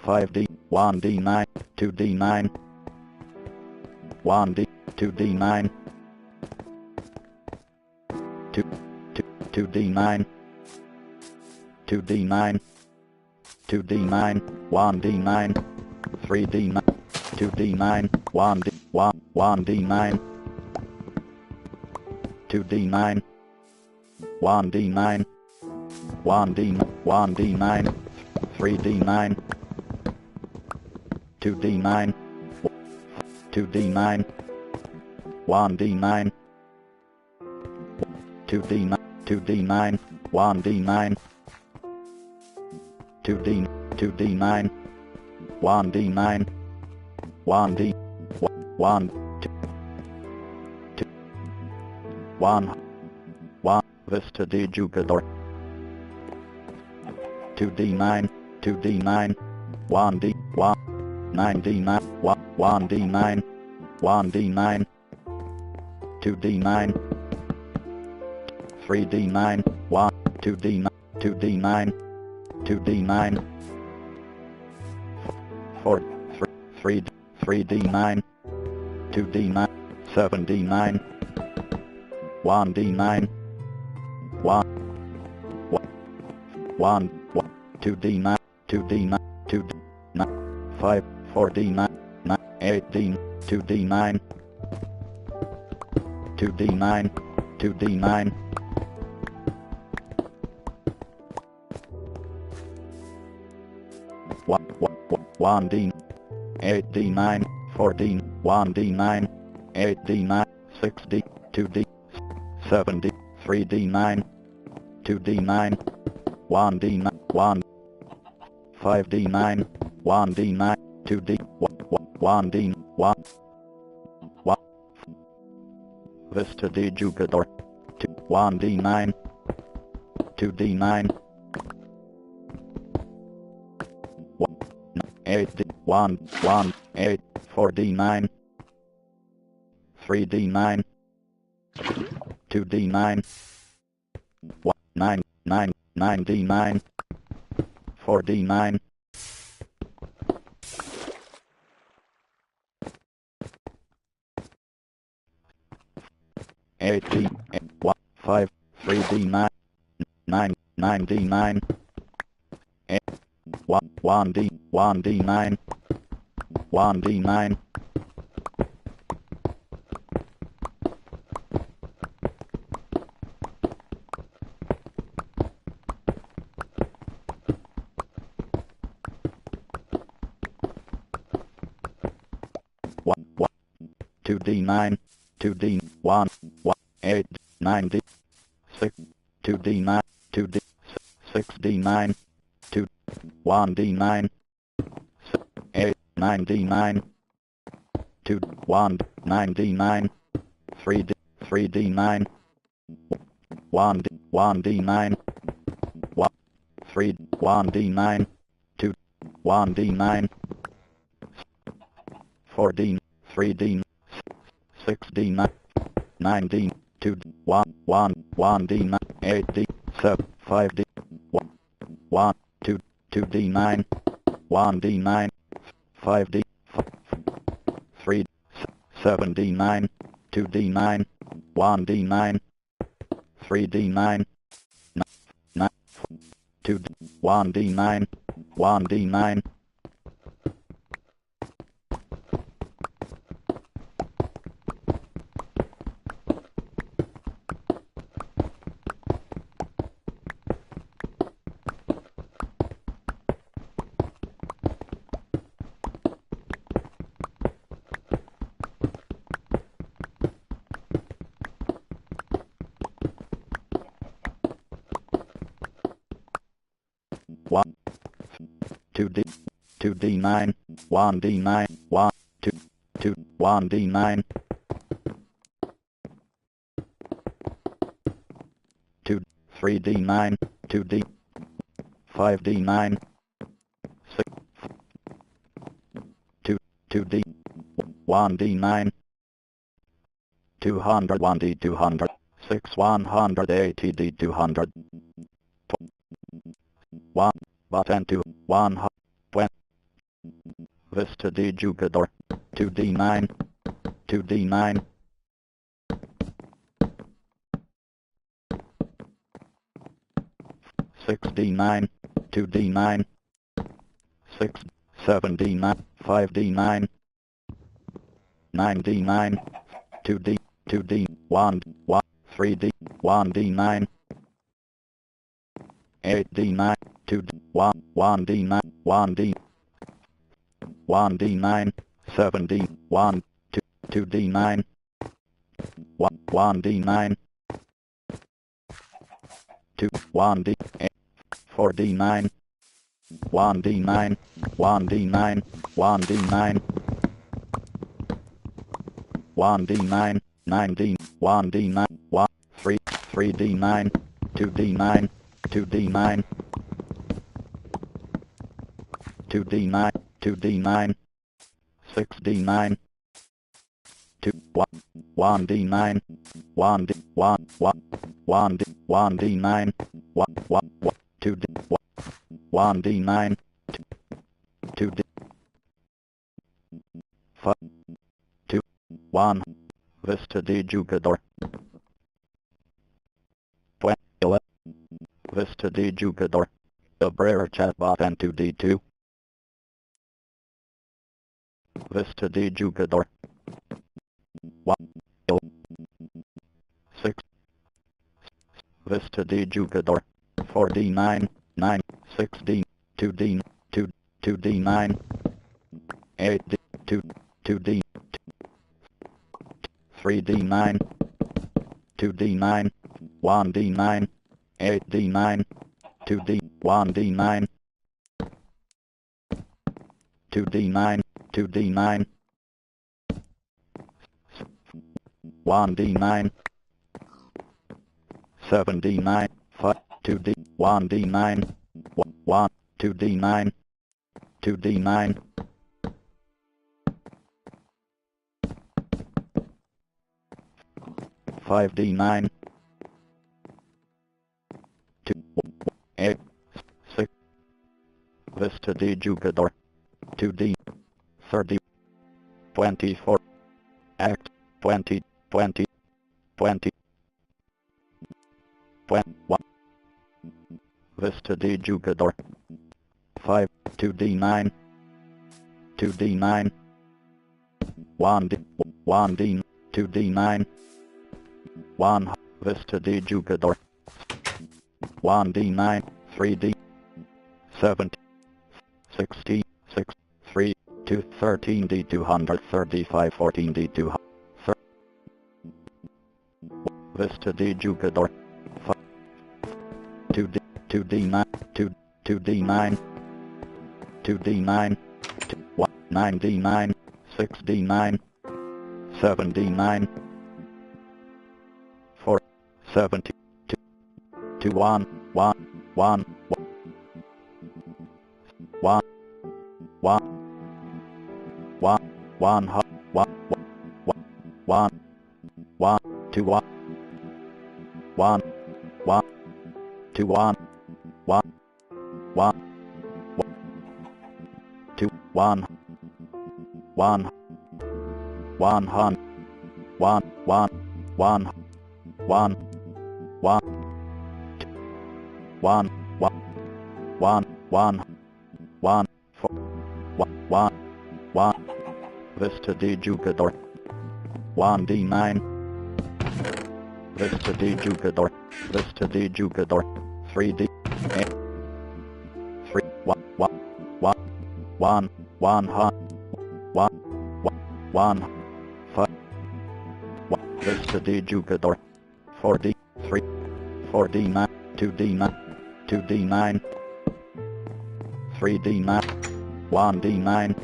5D, 1D9, 2D9, 1D, 2D9, 2D9, 2D9, 2D9, 1D9, 3D9, 2D9, 1D, 1D9, 2D9, 1D9, 1D9, 3D9, 2D9, 2D9, 1D9, 2D9, 2D9, 1D9, 2D, 2D9, 1D9, 1D, 1, 2, 1, Vista de Jugador, 2D9, 2D9, 1D, 1, 9D9, 1D9, 1D9, 2D9, 3D9, 1, 2D9, 2D9, 2D9, 4, 3, 3D9, 2D9, 7D9, 1D9, 1, 1, 2D9, 2D9, 2D9, 5, 4D9, 8D, 2D9, 2D9, 2D9, 1D, 8D9, 4D, 1D9, 8D9, 6D, 2D, 7D, 3D9, 2D9, 1D9, 1, 5D9, 1D9, 2D, 1D, 1, Vista de Jugador, 1D9, 2D9, 8D, 1, 1, 8, 4D9, 3D9, 2D9, 1, 9, 9, 9D9, 4D9, 8D, 1, 5, 3D9, 9, 9D9, 8, 1, 1D, 1D9, 1D9, 2D9, 2D, 1, 1, 8, 9D, 6, 2D9, 2D, 6D9, 2, 1D9, 8, 9D9, 2, 1, 9D9, 3D, 3D9, 1D, 1D9, 1, 3, 1D9, 2, 1D9, 4D, 3D, 6D9, 9D, 2, 1, 1, 1D9, 8D, 7, 5D, 1, 1, 2, 2D9, 1D9, 5D, 3, 7D9, 2D9, 1D9, 3D9, 9, 2, 1D9, 1D9, one, 2D, 2D9, 1D9, 1, 2, 2, 1D9, 2, 3D9, 2D, 5D9, 6, 2, 2D, 1D9, 200, 1D, 200, 6, 180D, 200, 1, button 2, 1, Vista de Jugador. 2d9. 2d9. 6d9. 2d9. 6. 7d9. 5d9. 9d9. 2d. 2d. 1. 1. 3d. 1d9. 8d9. 2d. 1. 1d9. 1d. 1d9. 7d. 1. 2. 2d9. 1. 1d9. 2. 1d. 4d9. 1d9. 1d9. 1d9. 1d9. 9d. 1d9. 1. 3. 3d9. 2d9. 2d9. 2d9. 2d9. 6d9. 2. 1. 1d9. 1d. 1. 1. 1d. 1d9. 1. 1. 2d. 1d9. 2d. 5. 2. 1. Vista de Jugador. 11. Vista de Jugador. Abrera chatbot and 2d2. Vista de Jugador. 1. 6. Vista de Jugador. 4d9. 9. 6d. 2d. 2. 2d9. 8d. 2. 2d. 3d9. 2d9. 1d9. 8d9. 2d. 1d9. 2d9. 2d9. 1d9. 7d9. 5. 2d. 1d9. 1. 2d9. 2d9. 5d9. 2. 8. 6. Vista de Jugador. 2d. 30. 24. Act. 20. 20. 20. 21. Vista de Jugador. 5. 2d9. 2d9. 1d. 1d. 2d9. 1. Vista de Jugador. 1d9. 3d. 70. 60. 6. 3. 2. 13d. 235. 14d. 200. Vista de Jugador. 5. 2d. 2d9. 2. 2d9. 2d9. 2. 1. 9d9. 6d9. 7d9. 4. 70. 2. 2. 1. 1. 1. 1. 1. 1. 1. 1. 1. 1. 2. 1. 1. 1. 2. 1. 1. 1. 2. 1. 1. 100. 1. 1. 1. 1. 1. 1. 1. 1. 1. 4. 1. 1. Vista de Jugador. 1d9. Vista de Jugador. Vista de Jugador. 3d. 3. 1. 1. 1. 1. 1. 1. 1. 5. 1. Vista de Jugador. 4d. 3. 4d9. 2d9. 2d9. 3d9. 1d9.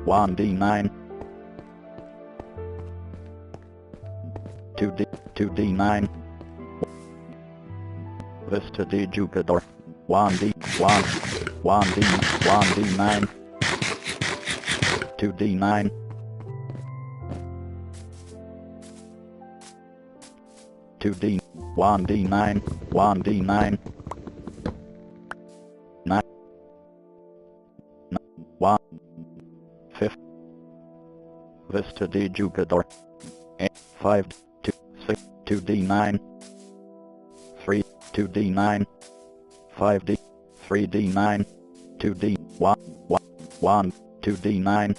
1d9. 2d. 2d9. Vista de Jugador. 1d. 1. 1d. 1d9. 2d9. 2d. 1d9. 1d9. Vista de Jugador. 5, 2, 6, 2d9. 3, 2d9. 5d, 3d9. 2d, 1, 1, 1, 2d9.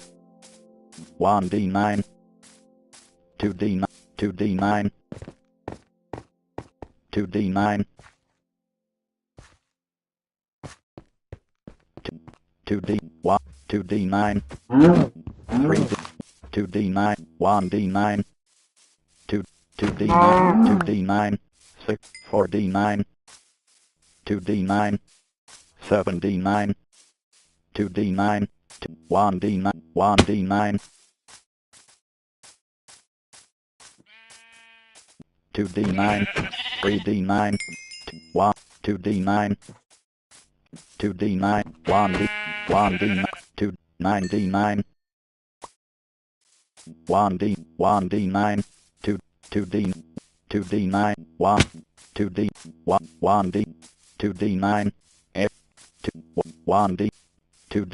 1d9. 2d9, 2d9. 2d9. 2d, 1, 2d9. 3d, 2d9, 1d9. 2, 2d9, 2d9. 6, 4d9. 2d9. 7d9. 2d9. 1d9, 1d9. 2d9. 3d9. 1, 2d9. 2d9, 1d, 1d9, 2, 9d9. 1d, 1d9. 2, 2d, 2d9, 1, 2d, 1, 1d, 2d9. F, 2, 1d, 2d,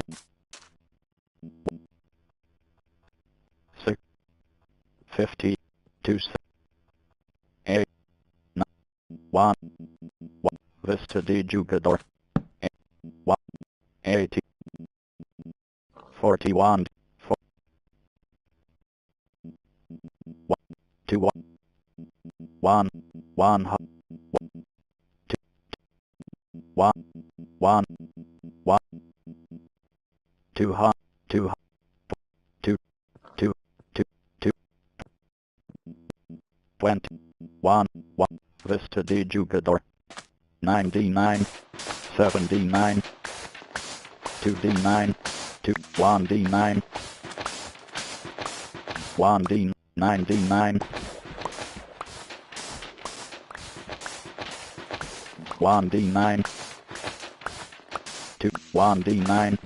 6, 50, 2, 8, 9, 1, 1, Vista de Jugador. 1, 80, 41, 4, 1, 2, 1, 1, 1, 2, 1, 1, 1, 2, 2, 2, 2, 2, 2, 20, 1, 1, Vista de Jugador. 9d9, 7d9, 2d9, 2, 1d9, 1d, 9d9, 1d9, 2, 1d9,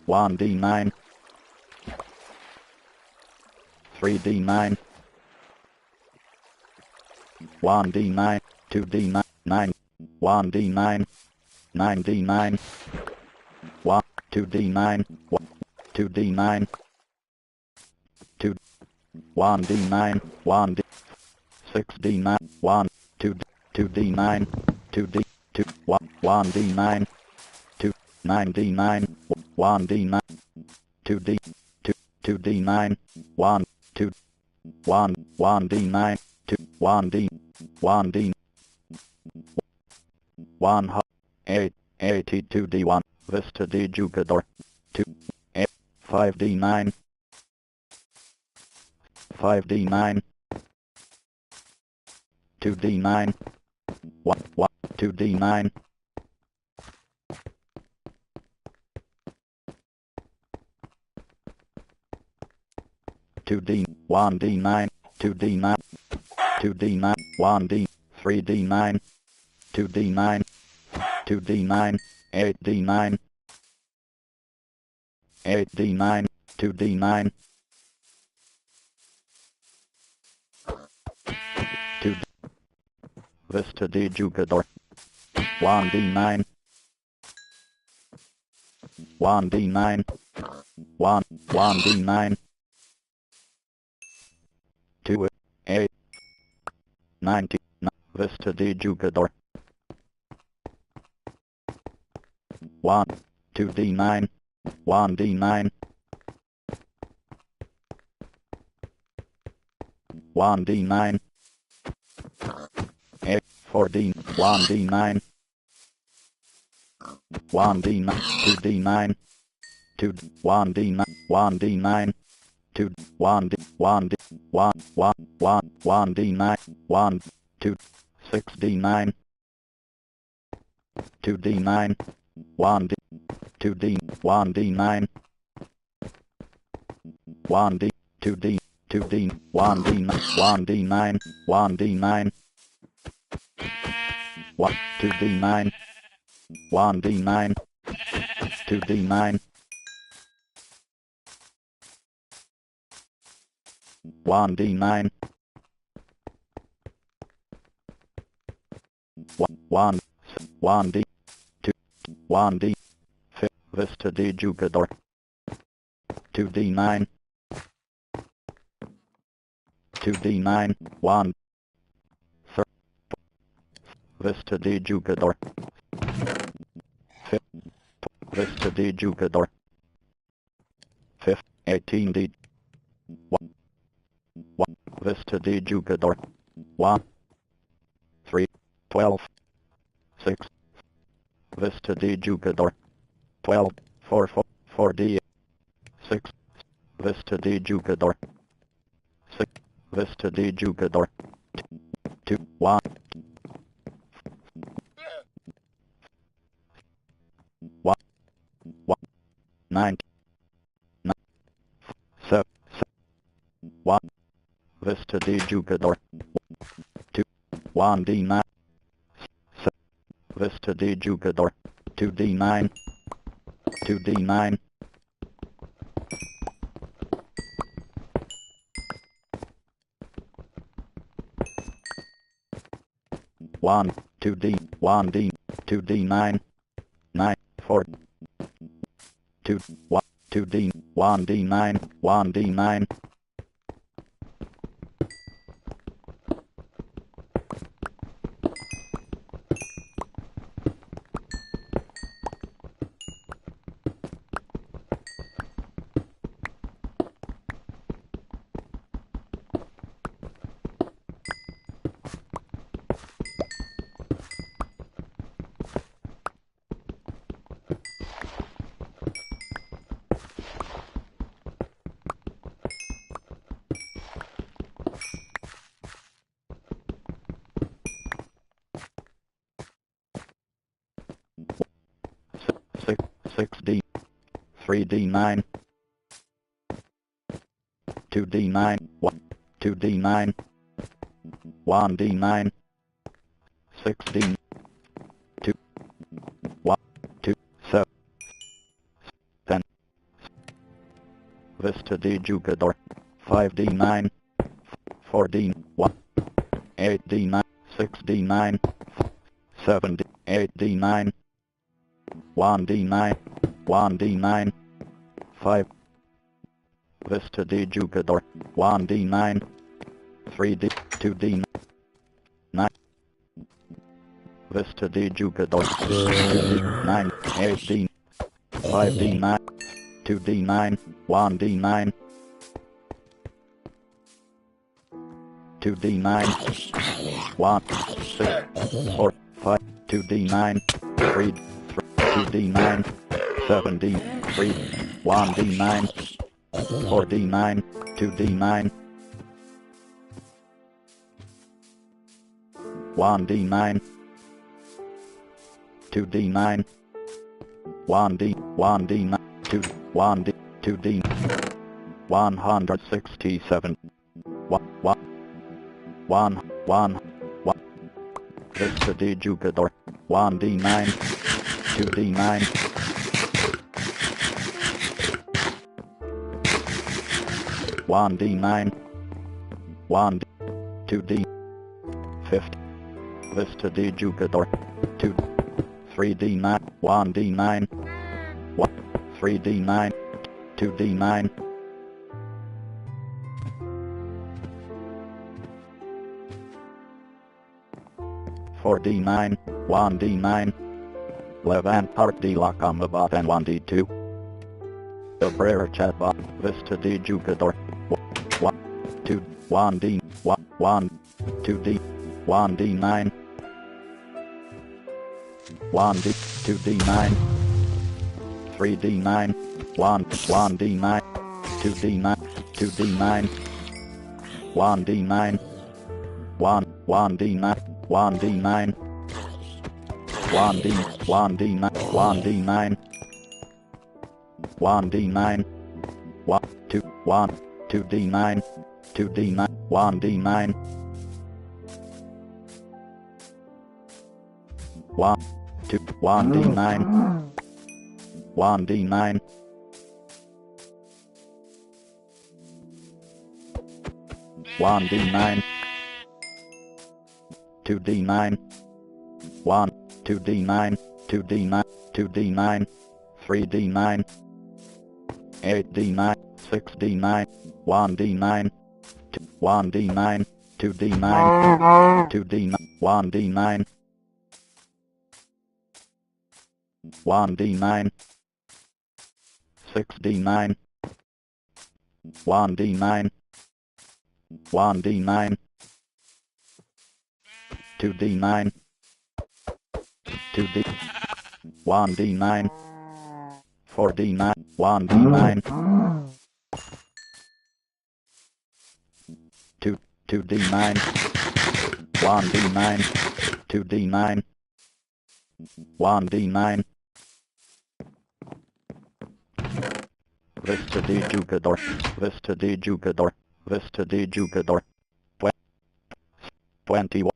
1d9, 3d9, 1d9, 2d9, 9, 1d9, 9d9, 1, 2d9, 1, 2d9, 2, 1d9, 1d, 6d9, 1, 2, 2d9, 2d, 2, 1, 1d9, 2, 9d9, 1d9, 2d, 2, 2d9, 1, 2, 1, 1d9, 2, 1d, 1d, 1, 8, 82d1, Vista de Jugador. 2, 8, 5d9, 5d9, 2d9, 1, 1, 2d9, 2d, 1d9, 2d9, 2d9, 1d, 3d9, 2d9, 2d9, 8d9, 8d9, 2d9, 2d, Vista de Jugador. 1d9, 1d9, 1, 1d9, 2, 8, 90, Vista de Jugador. 1, 2d9, 1d9, 1d9, 8, 4d, 1d9, 1d9, 2d9, 2, 1d9, 1d9, 2, 1d, 1d, 1, 1, 1, 1d9, 1, 2, 6d9, 2d9, 1d, 2d, 1d9, 1d, 2d, 2d, 1d9, 1d9, 1d9, 1, 2d9, 1d9, 2d9, 1d9, 1, 1, 1D, 2, 1D, Vista de Jugador, 2D9, 2D9, 1, Vista de Jugador, Vista de Jugador, 18D, 1, Vista de Jugador, 1, 3, 12, 6, Vista de Jugador, 12, 4, 4D, 6, Vista de Jugador, 6, Vista de Jugador, 2, 1, 1, 1, 9, 7, 1, Vista de Jugador, 2, 1D9, Vista de Jugador, 2D9, 2D9, 1, 2D, 1D, 2D9, 9, 4, 2, 1, 2D, 1D9, 1D9, 6, 6D, 3D9, 2D9, 1, 2D9, 1D9, 6D, 2, 1, 2, 7, 10, Vista de Jugador, 5D9, 4D, 1, 8D9, 6D9, 7D, 8D9, 1D9, 1D9, 5, Vista de Jugador, 1D9, 3D, 2D, 9, Vista de Jugador, 2D9, 8D, 5D9, 2D9, 1D9, 2D9, 1, 6, 4, 5, 2D9, 3, 2D9, 7D, 3, 1D9, 4D9, 2D9, 1D9, 2D9, 1D, 1D9, 2, 1D, 2D, 167, 1, 1, 1, 1, 1, Vista de Jugador, 1D9, 2D9, 1D9, 1D, 2D, 50, Vista de Jugador, 2, 3D9, 1D9, 1, 3D9, 2D9, 4D9, 1D9, Levant parte la combat and 1D2. Cabrera chatbot, Vista de Jugador, 1, 2, 1D, 1, 1, 2D, 1D9, 1D, 2D9, 3D9, 1, 1D9, 2D9, 2D9, 1D9, 1, 1D9, 1D9, 1D, 1D9, 1D9, 1D9, 1, 2, 1, 2D9, 2D9, 1D9, 1, 2, 1D9, 1D9, 1D9, 2D9, 1, 2d9, 2d9, 2d9, 3d9, 8d9, 6d9, 1d9, 1d9, 2d9, 2d9, 1d9, 1d9, 6d9, 1d9, 1d9, 2d9, 2d, 1d9, 4d9, 1d9, 2d9, 1d9, 2d9, 1d9, Vista de Jugador, Vista de Jugador, Vista de Jugador, 21,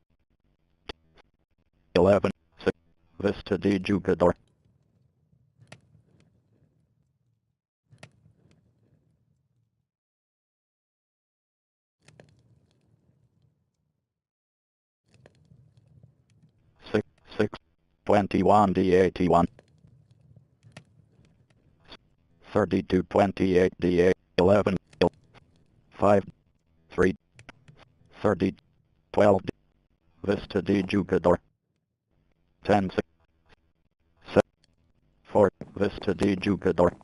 11, 6, Vista de Jugador, 6, 6, 21 d81, 32, 28 d11, 5, 3, 30, 12, Vista de Jugador, 10, 6, 7, 4, Vista de Jugador,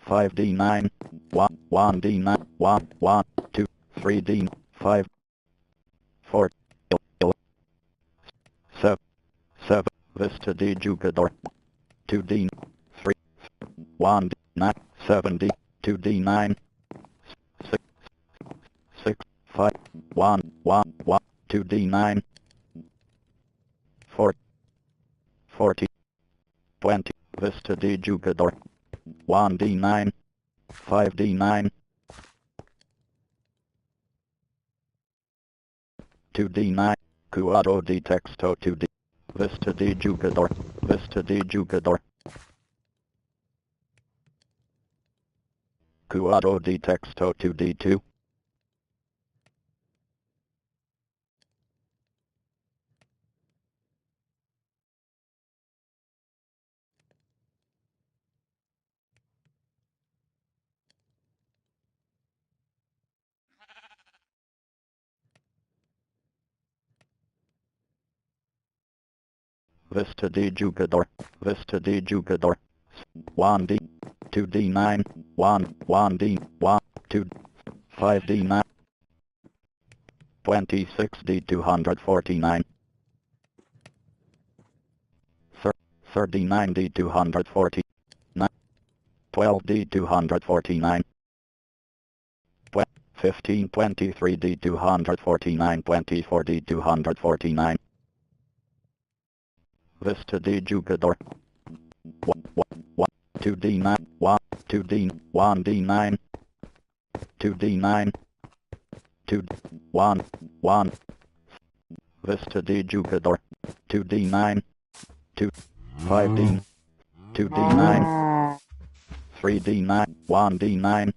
5d9, 1, 1d9, 1, 1, 2, 3d, 5, 4, 7, 7, Vista de Jugador, 2d, 3, 1d9, 7d, 2d9, 6, 6, 5, 1, 1, 1, 2d9, 4, 40, 20, Vista de Jugador, 1d9, 5d9, 2d9, Cuadro de Texto 2d, Vista de Jugador, Vista de Jugador, Cuadro de Texto 2d2, Vista de Jugador, Vista de Jugador, 1d, 2d9, 1, 1d, 1, 2, 5d9, 26d 249, 39d 249, 12d 249, 15, 23d 249, 24d 249, Vista de Jugador, 1, 2d9, 1, 2d, 1d9, 2d9, 2, 1, 1, Vista de Jugador, 2d9, 2, 5d, 2d9, 3d9, 1d9,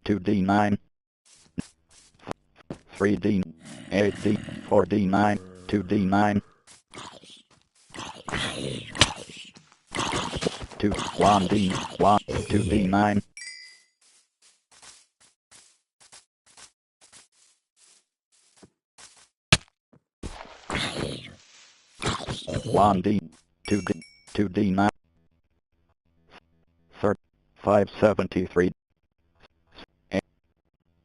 2d9, 3d, 8d, 4d9, 2d9, 2, 1d, 1, 2d9, 1d, 2d, 2d9, 573,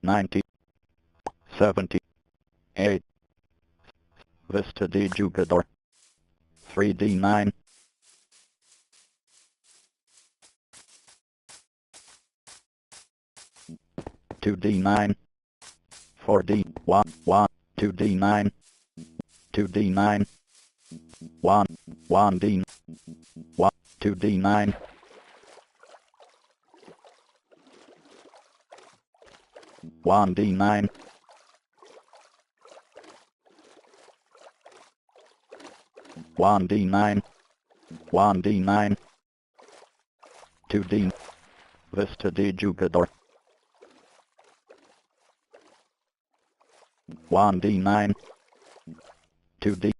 90, 78, Vista de Jugador, 3d9, 2d9, 4d, 1, 1, 2d9, 2d9, 1, 1d, 1, 2d9, 1d9, 1d9, 1d9, 2d, Vista de Jugador, 1d9, 2d,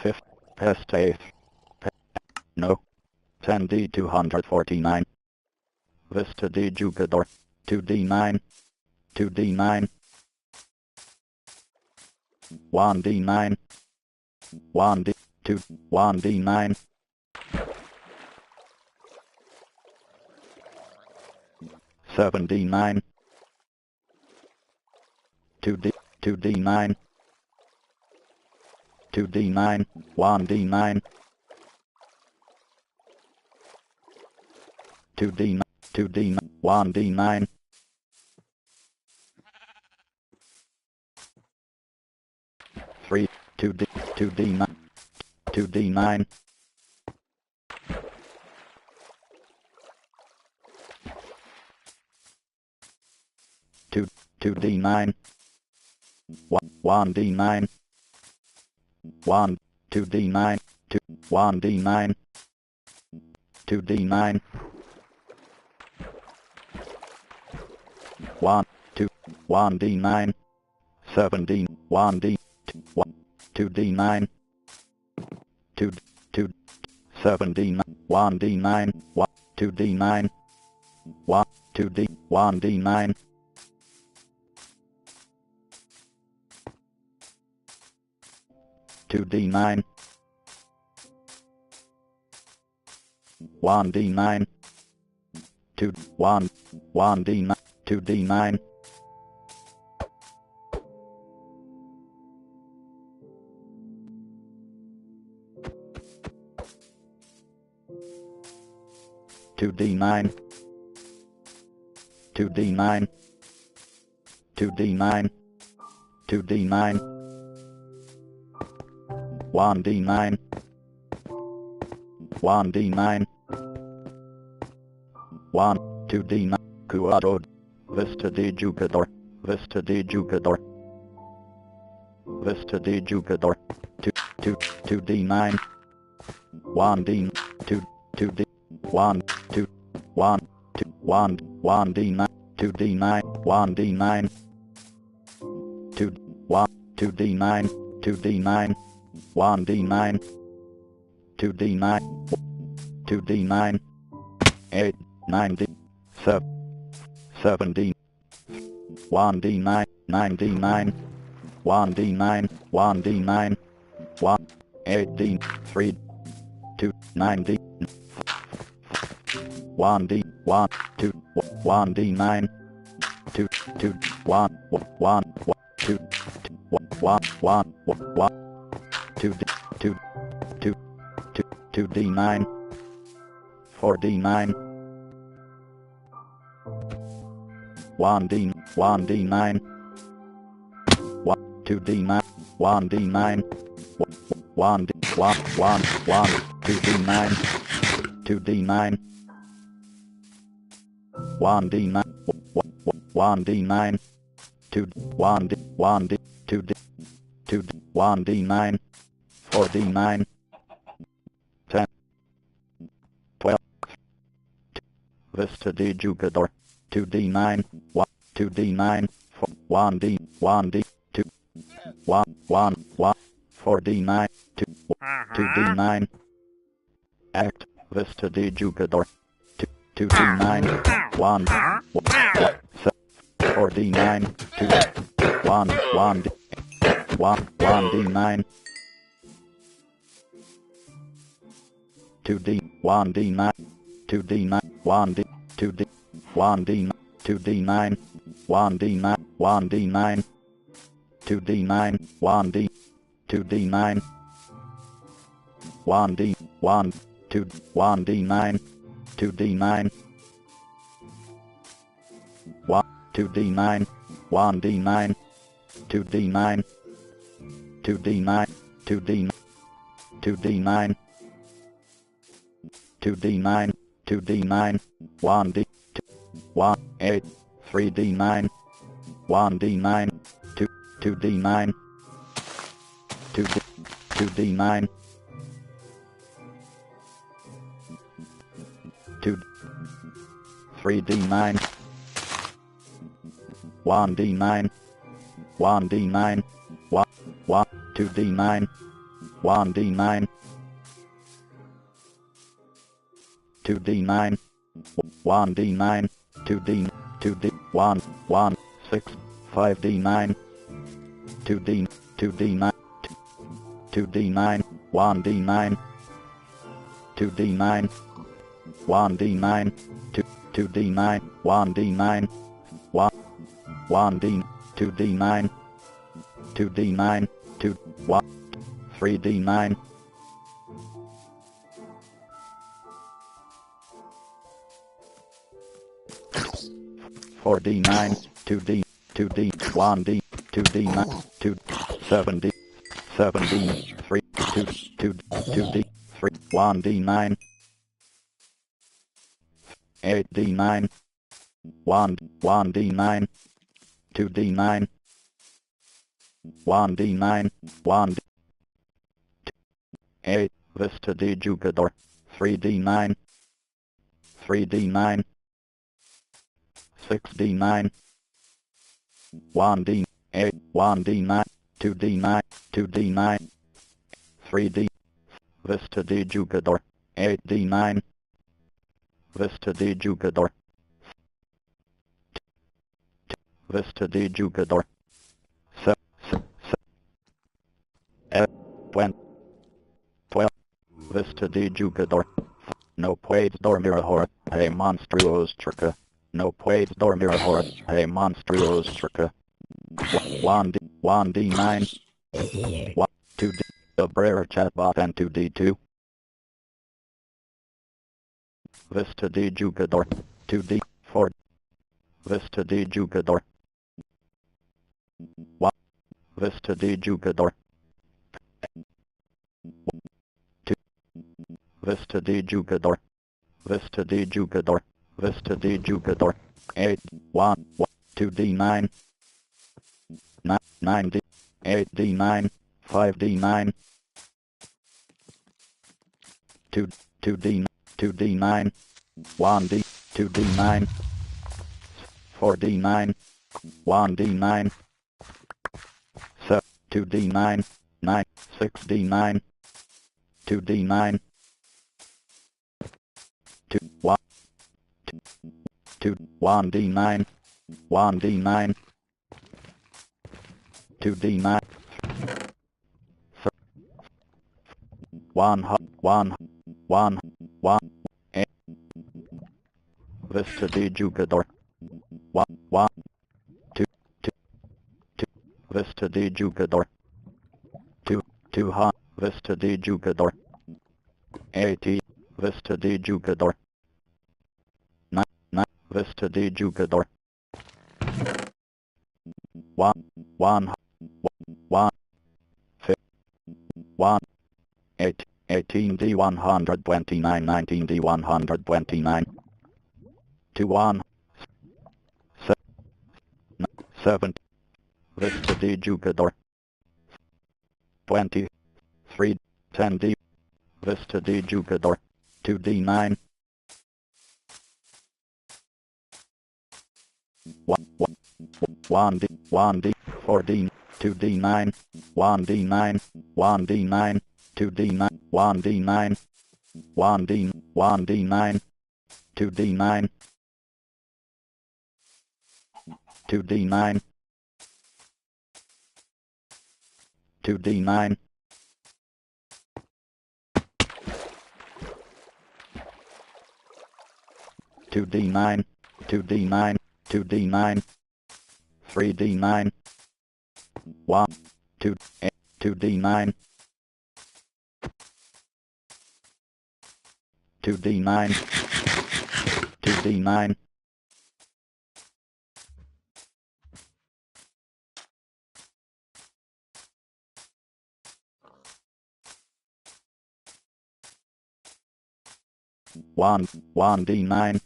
5, Pestace. No. 10D249. Vista de Jugador. 2D9. 2D9. 1D9. 1D. 2. 1D9. 7D9. 2D. 2D9. 2D9. 1D9. 2D9. 2D9. 1D9. 3. 2D. 2D9. 2D9. 2. 2D9. 1D9. 1. 2D9. 2. 1D9. 2D9. 1. 2. 1D9. 7D. 1D. 1. 2D9. 2. 2. 7D9. 1D9. 1. 2D9. 1. 2D. 1D9. 2D9. 1D9. 2. 1. 1D9. 2D9. 2D9. 2D9. 2D9. 2D9. 1D9. 1D9. 1. 2D9. Cuadro. Vista de Jugador. Vista de Jugador. Vista de Jugador. 2. 2. 2D9. 1D. 2. 2D. 1. 2. 1. 2. 1. 1D9. 2D9. 1D9. 2. 1. 2D9. 2D9. 1D9. 2D9. 2D9. 8. 9D. 7. 7D. 1D9. 9D9. 1D9. 1D9. 1. 8D. 3. 2. 9D. 1D. 1. 2. 1D9. 2. 2. 1. 1. 2. 1. 1. 1. 2D. 2. 2. 2. 2D9. 4D9. 1D. 1D9. 1. 2D9. 1D9. 1D. 1. 1. 1. 2D9. 2D9. 1D9. 1D9. 2. 1D. 1D. 2D. 2D. 1D9. 4D9. 10. 12. Vista de Jugador. 2D9. 1. 2D9. 1D. 1D. 2. 1. 1. 1. 4D9. 2. 2D9. Act. Vista de Jugador. 2D9. 1. 4D9. 2. 1. 1D. 1. 1D9. 2D. 1D9. 2D9. 1D. 2D. 1D9. 2D9. 1D9. 1D9. 2D9. 1D. 2D9. 1D. 1. 2. 1D9. 2D9. 1. 2D9. 1D9. 2D9. 2D9. 2D9. 2D9. 2D9. 2D9. 1D. 1. 8. 3D9. 1D9. 2. 2D9. 2D. 2D9. 2. 3D9. 1D9. 1D9. 1. 1. 2D9. 1D9. 2d9, 1d9, 2d, 2d, 1, 1, 6, 5d9, 2d, 2d9, 2d9, 1d9, 2d9, 1d9, 2d9, 1d9, 1d, 2d9, 2d9, 2, 1, 3d9, 4d9, 2d, 2d, 1d, 2d9, 2, 7d, 7d, 3, 2, 2, 2d, 3, 1d9, 8d9, 1, 1d9, 2d9, 1d9, 1, 8, Vista de Jugador, 3d9, 3d9, 6d9, 1d, 8, 1d9, 2d9, 2d9, 3d, Vista de Jugador, 8d9, Vista de Jugador, Vista de Jugador, 20, 12, Vista de Jugador, no puedes dormir ahora, hey monstruostrica, no puedes dormir ahora, hey monstruostrica, 1d, 1d9, 1, 2d, Abrera chatbot and 2d2, Vista de Jugador, 2d, 4, Vista de Jugador, 1, Vista de Jugador, 2, Vista de Jugador, Vista de Jugador, Vista de Jugador, 8, 1, 2d9, 9d, 8d9, 5d9, 2, 2d, 2d9, 1d, 2d9, 4d9, 1d9, 7, 2d9, 9, 6d9, 2d9, 2, 1, 2, 1d9, 1d9, 2d9, 1, 1, 1, 1, 8, Vista de Jugador, 1, 1, 2, 2, 2, Vista de Jugador, 2, 2, Vista de Jugador, 80, Vista de Jugador, 9, 9, Vista de Jugador, 1, 1, 1, 1, 8, 18d 129, 19d 129, 2, 1, 7, Vista de Jugador, 20, 3, 10d, Vista de Jugador, 2d9, 1, 1d, 1d, 4d, 2d9, 1d9, 1d9, 2d9, 1d9, 1d, 1d9, 2d9, 2d9, 2d9, 2d9, 2d9, 2d9, 3d9, 1, 2, 2d9, 2d9, 2d9, 1, 1d9,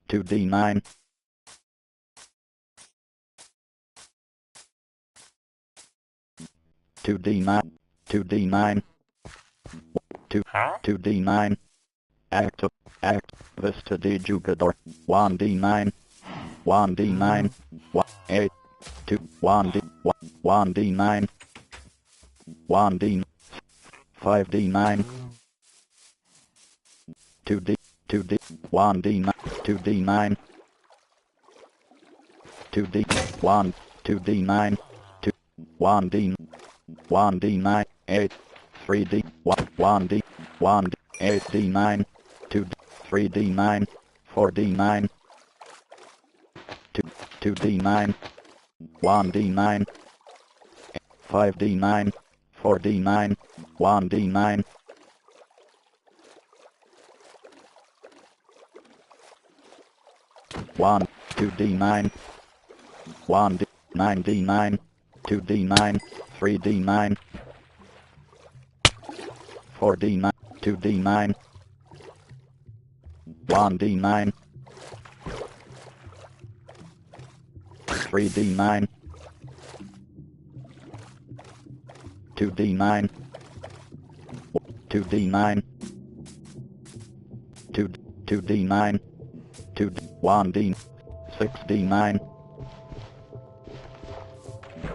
2d9, 2d9, 2d9, 2, 2d9, act, Vista de Jugador, 1d9, 1d9, 1, 8, 2, 1d, 1d9, 1d, 5d9, 2d, 2D, 1D9, 2D9, 2D, 1, 2D9, 2, 1D, 1D9, 8, 3D, 1D, 1D, 8D9, 2D, 3D9, 4D9, 2, 2D9, 1D9, 5D9, 4D9, 1D9, 1, 2D9, 1D, 9D9, 2D9, 3D9, 4D9, 2D9, 1D9, 3D9, 2D9, 2D9, 2D9, 2D, 1D, 6D9,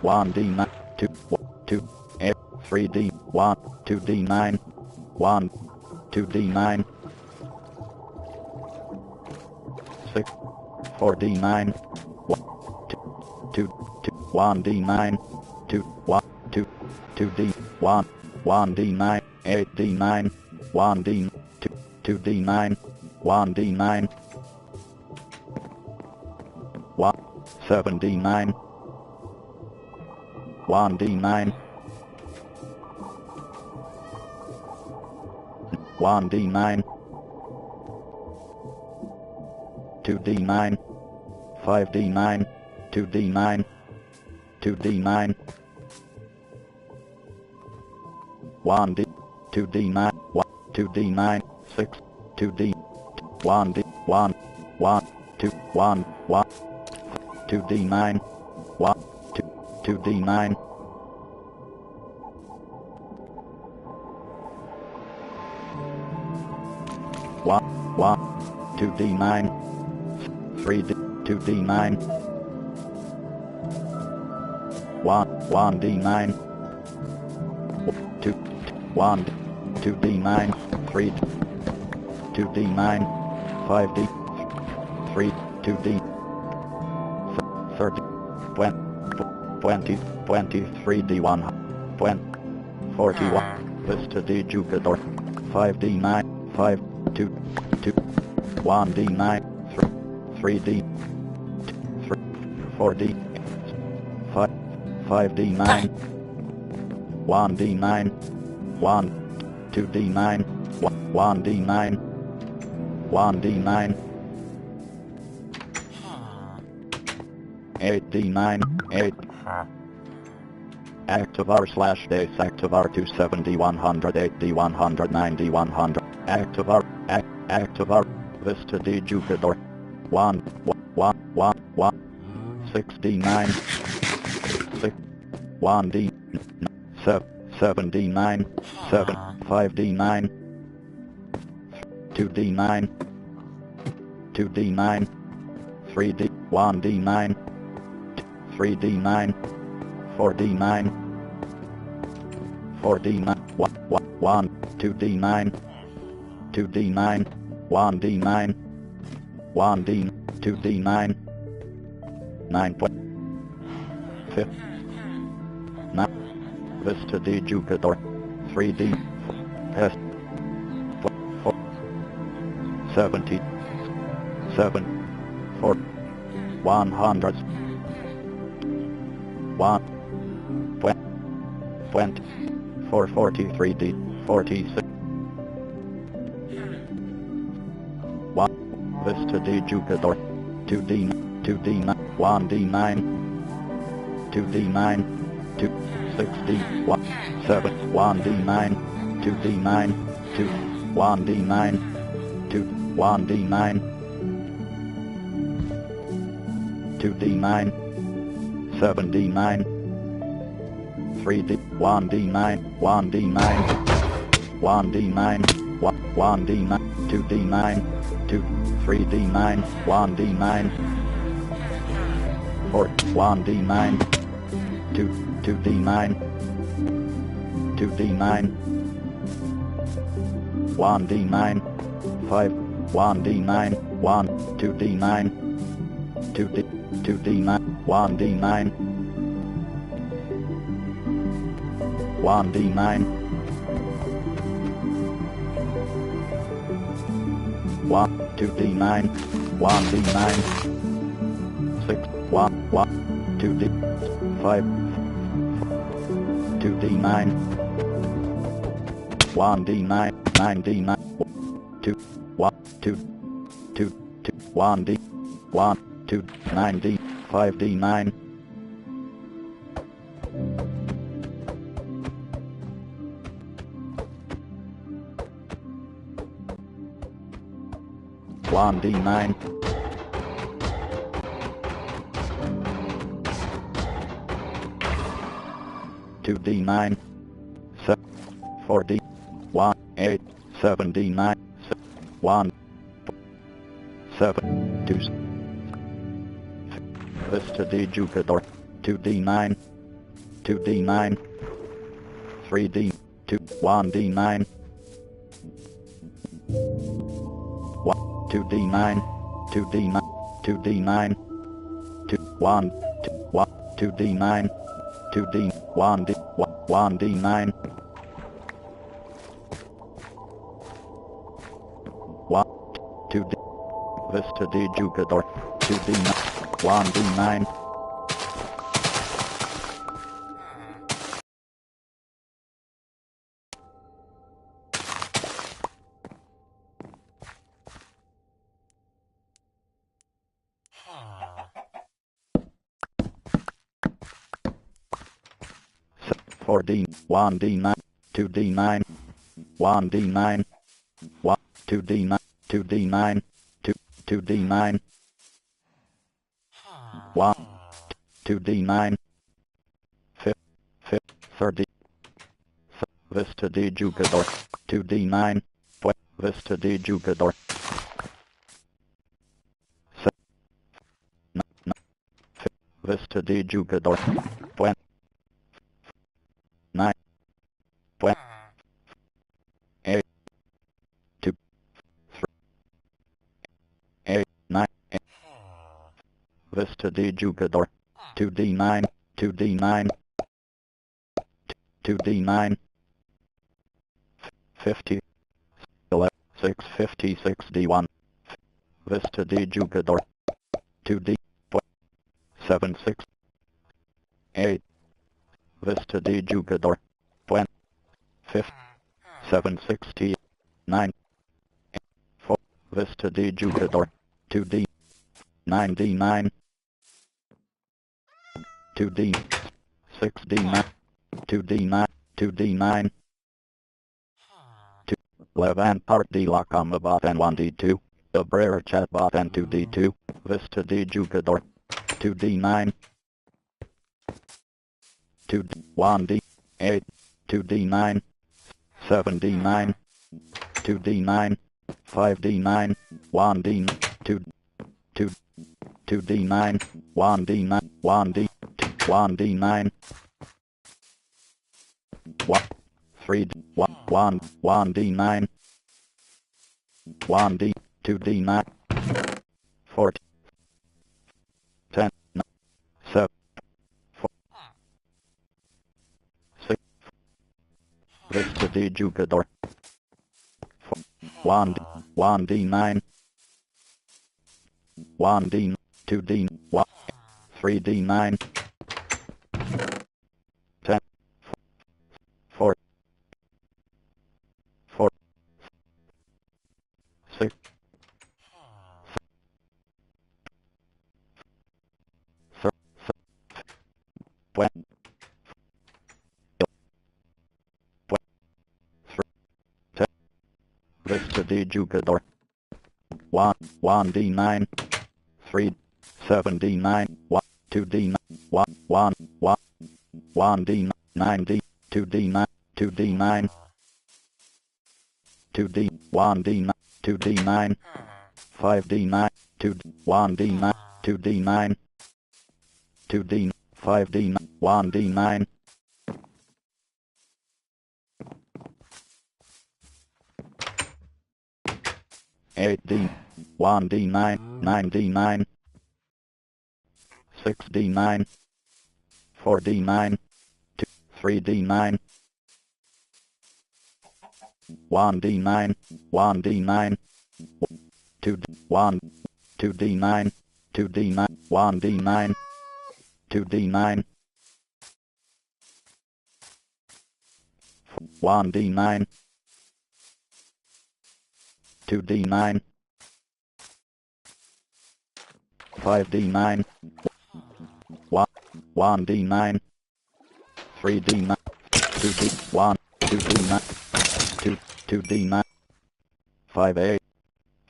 1D9, 2, 2, 3D, 1, 2D9, 1, 2D9, 6, 4D9, 2, 1D9, 2, 1, 2, 2D, 1, 1D9, 8D9, 1D, 2D9, 1D9, 1, 7D9, 1D9, 1D9, 2D9, 5D9, 2D9, 2D9, 1D, 2D9, 1, 2D9, 6, 2D, 1D, 1, 1, 2, 1, 1, 2D9, 1, 2, 2D9, 1, 1, 2D9, 3D, 2D9, 1, 1D9, 2, 1, 2D9, 3, 2D9, 5D, 3, 2D, 30, 20, 23D1, 20, 41, Vista de Jugador, 5D9, 5, 2, 2, 1D9, 3D, 4D, 5, 5D9, 1D9, 1, 2D9, 1D9, 1D9, 8D9, 8. Activar slash days Activar 270 100 8D 100 90 100 Activar Vista de Jugador 1 1 1 1 6D9 6 1D 7D9 7 5D9 2D9 2D9 3D 1D9 3D9 4D9 4D9 1 2D9 2D9 1D9 1D 2D9 9 5 9 Vista de Jugador 3D S 70 7 4 100 1 20 443D 46 1 Vista de Jugador 2D 2D9 1D9 2D9 2 6D 1 7 1D9 2D9 2 1D9 2 1D9 2D9 7D9 3D 1D9 1D9 1D9 1D9 2D9 2 3D9 1D9 4 1D9 2 2D9 2D9 1D9 5 1d9, 1, 2d9, 2d9, 1d9, 1d9, 1, 2d9, 1d9, 6, 1, 1, 2d, 5, 2d9, 1d9, 9d9, 2, 1, 2, 2, 2, 1d, 1, 2, 9d, 5d9, 1d9, 2d9, 4d, 1, 8, 7d9, 1, 7, 2, Vista de Jugador, 2d9, 2d9, 3d, 2, 1d9, 2d9, 2d9, 2d9, 2, 1, 2, 1, 2d9, 2d, 1d, 1d9, 1, 2d, Vista de Jugador, 2d9, 1d9, 4d, 1d9, 2d9, 1d9, 1, 2d9, 2d9, 2, 2d9, 1, 2d9, 5, 30, Vista de Jugador, 2d9, Vista de Jugador, 9, Vista de Jugador, 9, 8, 2, 3, 8, 9, Vista de Jugador, 2d9, 2d9, 2d9, 50, 11, 656 d1, Vista de Jugador, 2d, 7, 6, 8, Vista de Jugador, 20, 5, 7, 60, 9, 4, Vista de Jugador, 2d, 9d9, 2d, 6d9, 2d9, 2d9, 2, Levan parte la cama bot and 1d2, the Brera chat bot and 2d2, Vista de Jugador, 2d9, 2, 1d, 8, 2d9, 7d9, 2d9, 5d9, 1d, 2, 2, 2d9, 1d9, 1d, 1d9, 1, 3, 1, 1, 1d9, 1d, 2d9, 4, 10, 7, 4, 6, Vista de Jugador, 1, 1d9, 1d, 2d, 1, 3d9, 10, 4, 4, 6, 20, 10, Vista de Jugador, 1, 1d9, 3, 7d9, 1, 2d9, 1, 1, 1, 1d, 9d, 2d9, 2d9, 2d, 1d9, 2d9, 5d9, 2, 1d9, 2d9, 2d, 5d9, 1d9, 8D, 1D9, 9D9, 6D9, 4D9, 3D9, 1D9, 1D9, 2D1, 2D9, 2D9, 1D9, 2D9, 1D9, 2D9, 5D9, 1D9, 3D9, 2D1, 2D9, 2D9, 5A,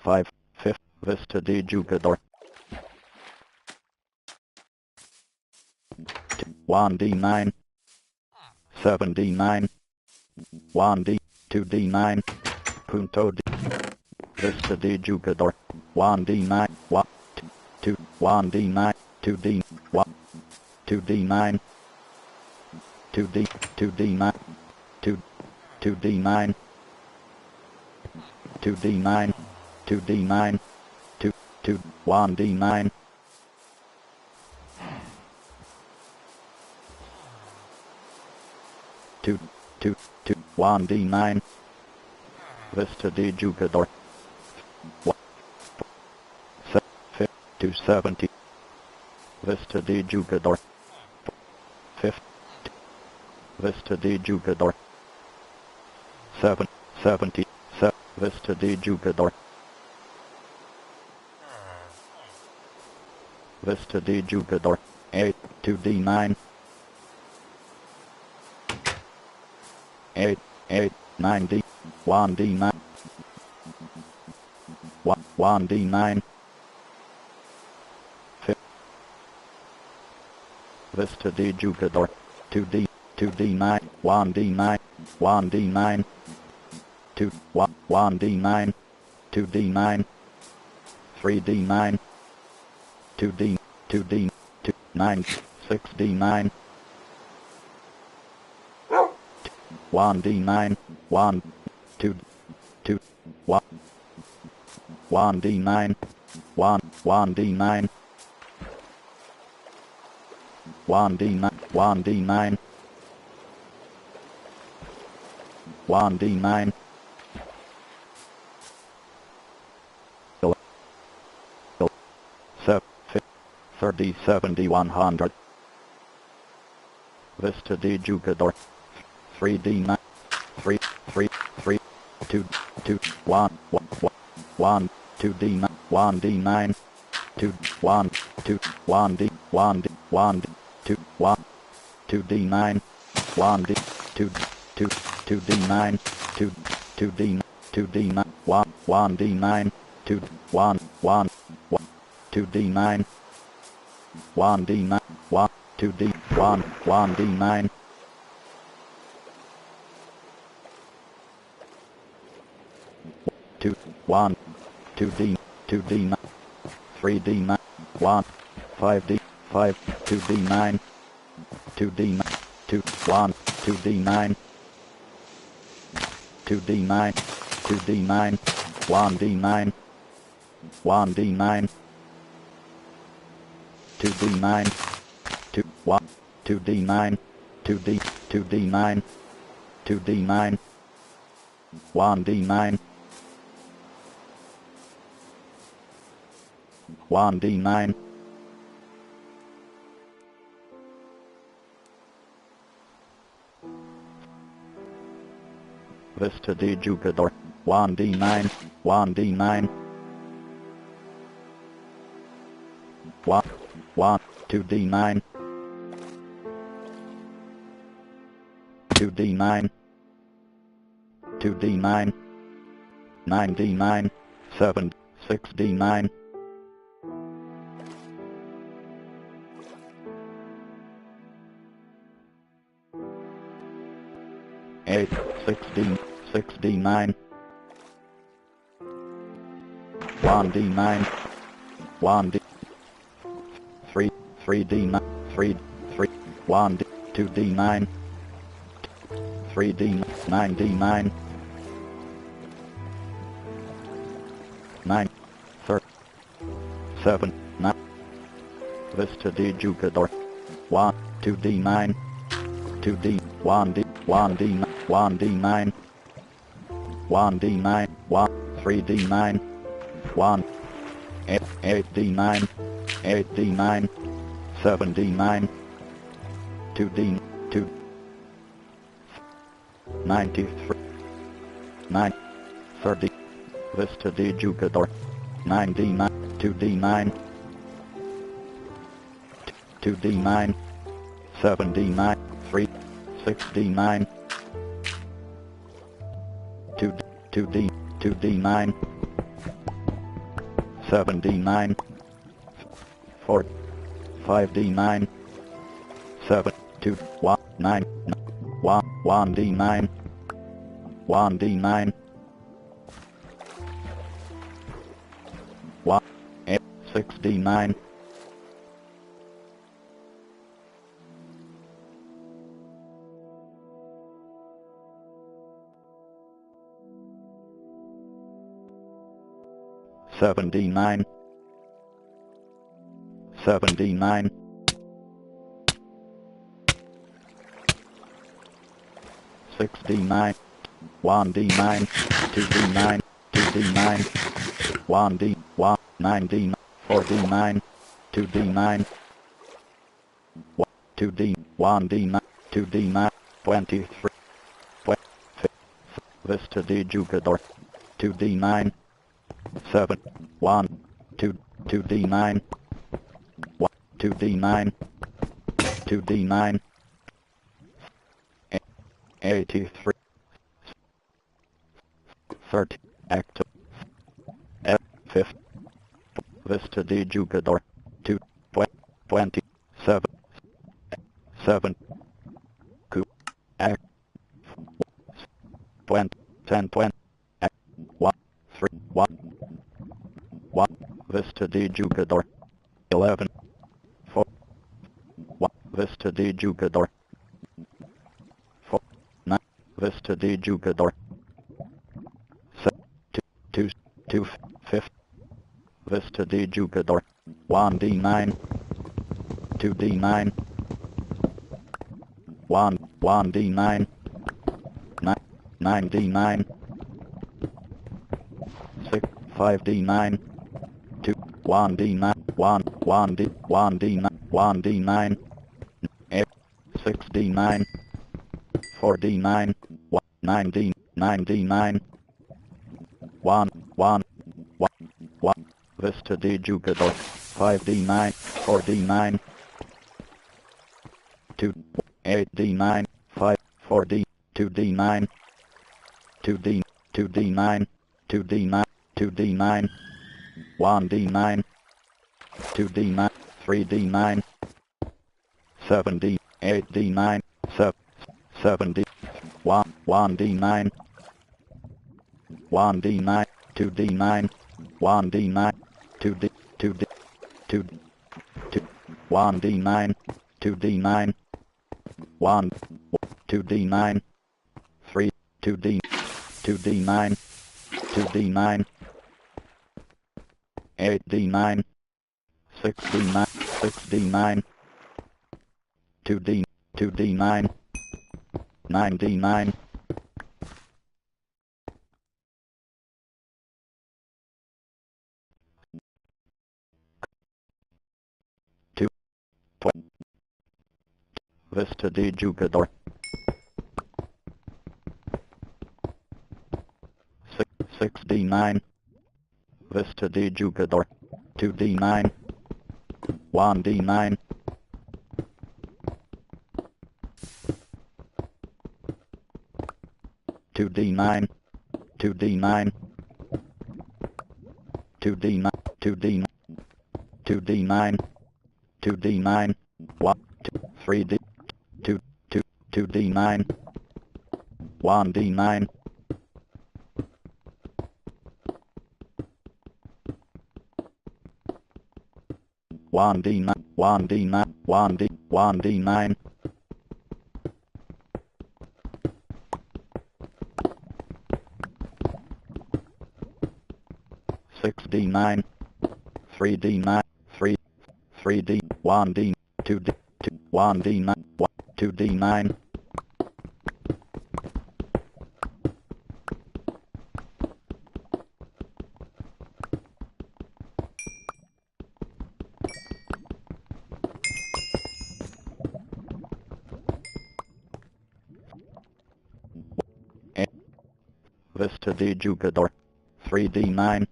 5, 5, Vista de Jugador, 1D9, 7D9, 1D, 2D9, Punto D, Vista de Jugador, 1D9, 1, 2, 1D9, 2D, 1, 2D9, 2D, 2D9, 2, 2D9, 2D9, 2D9, 2, 2, 1D9, 2, 2, 2, 1D9, Vista de Jugador, 270, Vista de Jugador, 50, Vista de Jugador, 70, Vista de Jugador, Vista de Jugador, 8, 2D9, 8, 8, 9D, 1D9, 1D9, Vista de Jugador, 2D, 2D9, 1D9, 1D9, 2, 1D9, 2D9, 3D9, 2D, 2D, 2, 9, 6D9, 1D9, 1, 2, 2, 1, 1D9, 1, 1D9, 1D9, 1D9, 1D9, 30, 70, 100, Vista de Jugador, 3D9, 3, 3, 3, 2, 2, 1, 1, 2D9, 1D9, 2, 1, 2, 1D, 1D, 1D, 2, 1, 2D9, 1D, 2, 2, 2D9, 2, 2D, 2D9, 1, 1D9, 2, 1, 1, 2D9, 1D9, 1, 2D, 1, 1D9, 2, 1, 2D, 2D9, 3D9, 1, 5D, 5, 2D9, 2D9, 2, 1, 2D9, 2D9, 2D9, 1D9, 1D9, 2D9, 2, 1, 2D9, 2D, 2D9, 2D9, 1D9, 1D9, Vista de Jugador, 1D9, 1D9, 1, 1, 2D9, 2D9, 2D9, 9D9, 7, 6D9, 8, 6D, 6D9, 1D9, 1D, 3, 3D9, 3, 3, 1D, 2D9, 3D, 9D9, 7, 9. Vista di Jugador. 1, 2D9. 2D, 1D, 1D, 1D9. 1D9, 1, 3D9. 1, 8D9. 8D9. 7D9. 2D, 2. 93. 9, 30. Vista di Jugador. 9D9. 2D9. 2D9. 7D9. 3. 6D9. 2D. 2D9. 7D9. 4. 5D9. 7. 2. 1. 9. 1. 1D9. 1D9. 1. 8. 6D9. 7D9. 7D9. 6D9. 1D9. 2D9. 2D9. 1D. 1. 9D. 4D9. 2D9. 2D. 1D9. 2D9. 23. Vista di Jugador. 2D9. 7. 1. 2. 2D9. 1. 2D9. 2D9. 83. 30. Active. F. 5. Vista di Jugador. 2. 20. 7. 7. Coup. Act. 20. 10. 20. Act. 1. 3. 1. 1. Vista di Jugador. 11. 4. 1. Vista di Jugador. 4. 9. Vista di Jugador. 7. 2. 2. 5. Vista di Jugador. 1D9. 2D9. 1. 1D9. 9. 9D9. 6. 5D9. 2. 1D9. 1. 1D. 1D9. 1D9. 8. 6D9. 4D9. 1. 9D. 9D9. 1. 1. 1. 1. Vista di Jugador. 5D9. 4D9. 2. 8D9. 5. 4D. 2D9. 2D. 2D9. 2D9. 2D9. 1D9. 2D9. 3D9. 7D. 8D9. 7D. 1. 1D9. 1D9. 2D9. 1D9. 2D. 2D. 2. 2. 1D9. 2D9. 1. 2D9. 3. 2D. 2D9. 2D9. 8D9. 6D9. 6D9. 2D. 2D9. 9D9. 2. Vista di Jugador. 6D9. Vista di Jugador. 2D9. 1D9. 2D9. 2D9. 2D9. 2D9. 2D9. 2D9. 1. 2. 3D. 2. 2. 2D9. 1D9. 1D9. 1D9. 1D. 1D9. 6D9. 3D9, 3D, 1D, 2D, 1D9, 2D9. Vista di Jugador, 3D9,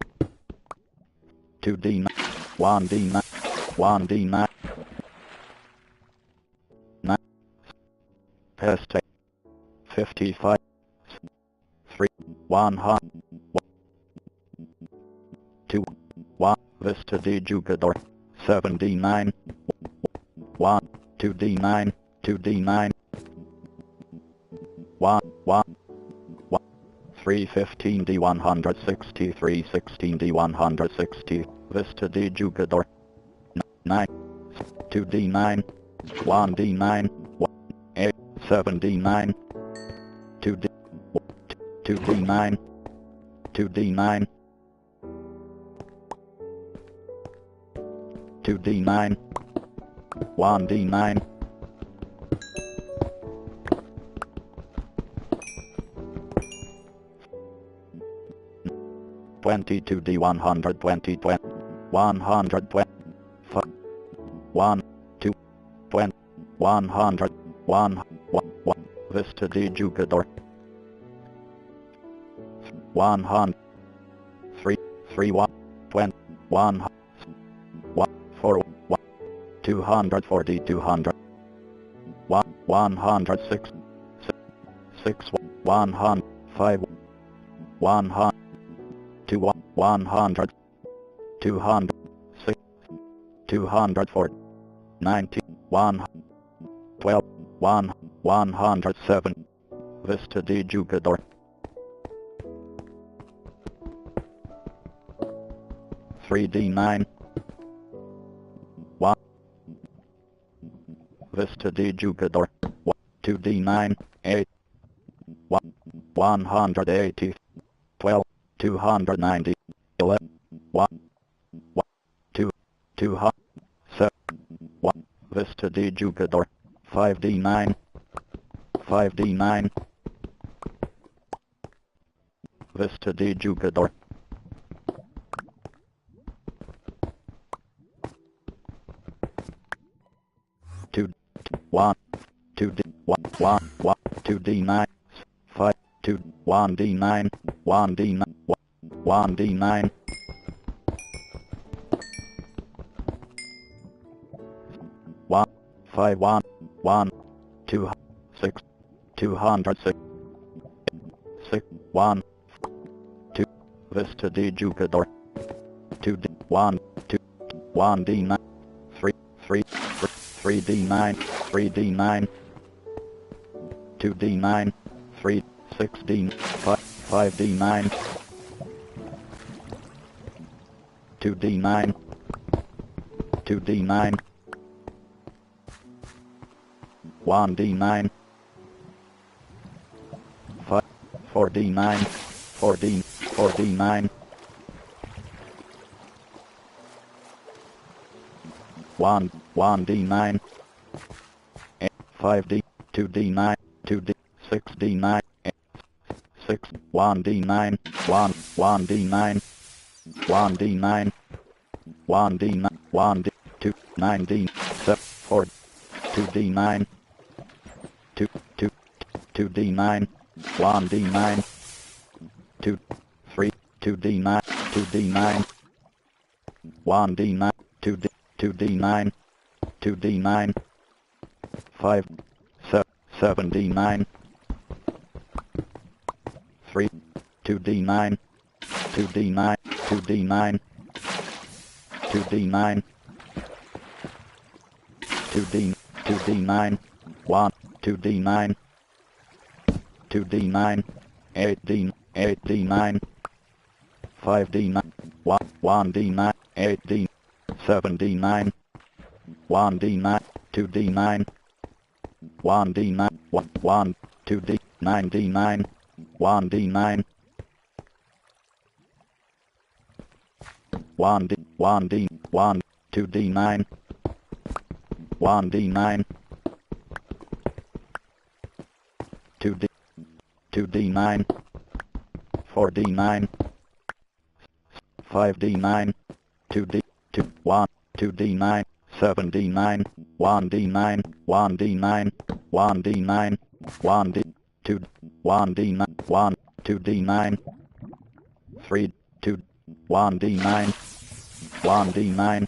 2D9, 1D9, 1D9, 9, Peste, 55, 3, 100, 2, 1, Vista di Jugador, 7D9, 1, 2D9, 2D9, 1, 1, 315D 160, 316D 160, Vista di Jugador, 9, 2D9, 1D9, 8, 7D9, 2D, 2D9, 2D9, 2D9, 1D9, 22D 120, 120, 1, 2, 20, 100, 1, 1, Vista di Jugador, 100, 3, 3, 1, 20, 1, 1, 4, 1, 240, 200, 1, 106, 6, 100, 5, 100, 2, 100, 200, 6, 204, 90, 1, 12, 1, 107, Vista di Jugador, 3D9, 1, Vista di Jugador, 2D9, 8, 1, 180, 12, 290, 11, 1, 2, 200, 7, 1, Vista di Jugador, 5D9, 5D9, Vista di Jugador, 2, 1, 2D, 1, 1, 1, 2D9, 5, 2, 1D9, 1D9, 1D9, 1, 5, 1, 1, 2, 6, 206, 6, 1, 2, Vista di Jugador, 2D, 1, 2, 1D9, 3, 3, 3D9, 3D9, 2D9, 3, 6D, 5, 5D9, 2D9, 2D9, 1D9, 5, 4D9, 4D, 4D9, 1, 1D9, 5D, 2D9, 2D, 6D9, 6, 1D9, 1, 1D9, 1D9, 1D9, 1D, 2, 9D, 7, 4, 2D9, 2, 2, 2D9, 1D9, 2, 3, 2D9, 2D9, 1D9, 2D, 2D9, 2D9, 5, 7D9, 3, 2D9, 2D9, 2D9, 2D9, 2D, 2D9, 1, 2D9, 2D9, 8D, 8D9, 5D9, 1, 1D9, 8D, 7D9, 1D9, 2D9, 1D9, 1, 1, 2D, 9D9, 1D9, 1D, 1D, 1, 2D9, 1D9, 2D, 2D9, 4D9, 5D9, 2D, 2, 1, 2D9, 7D9, 1D9, 1D9, 1D9, 1D, 2, 1D9, 1, 2D9, 3, 2, 1D9, 1D9,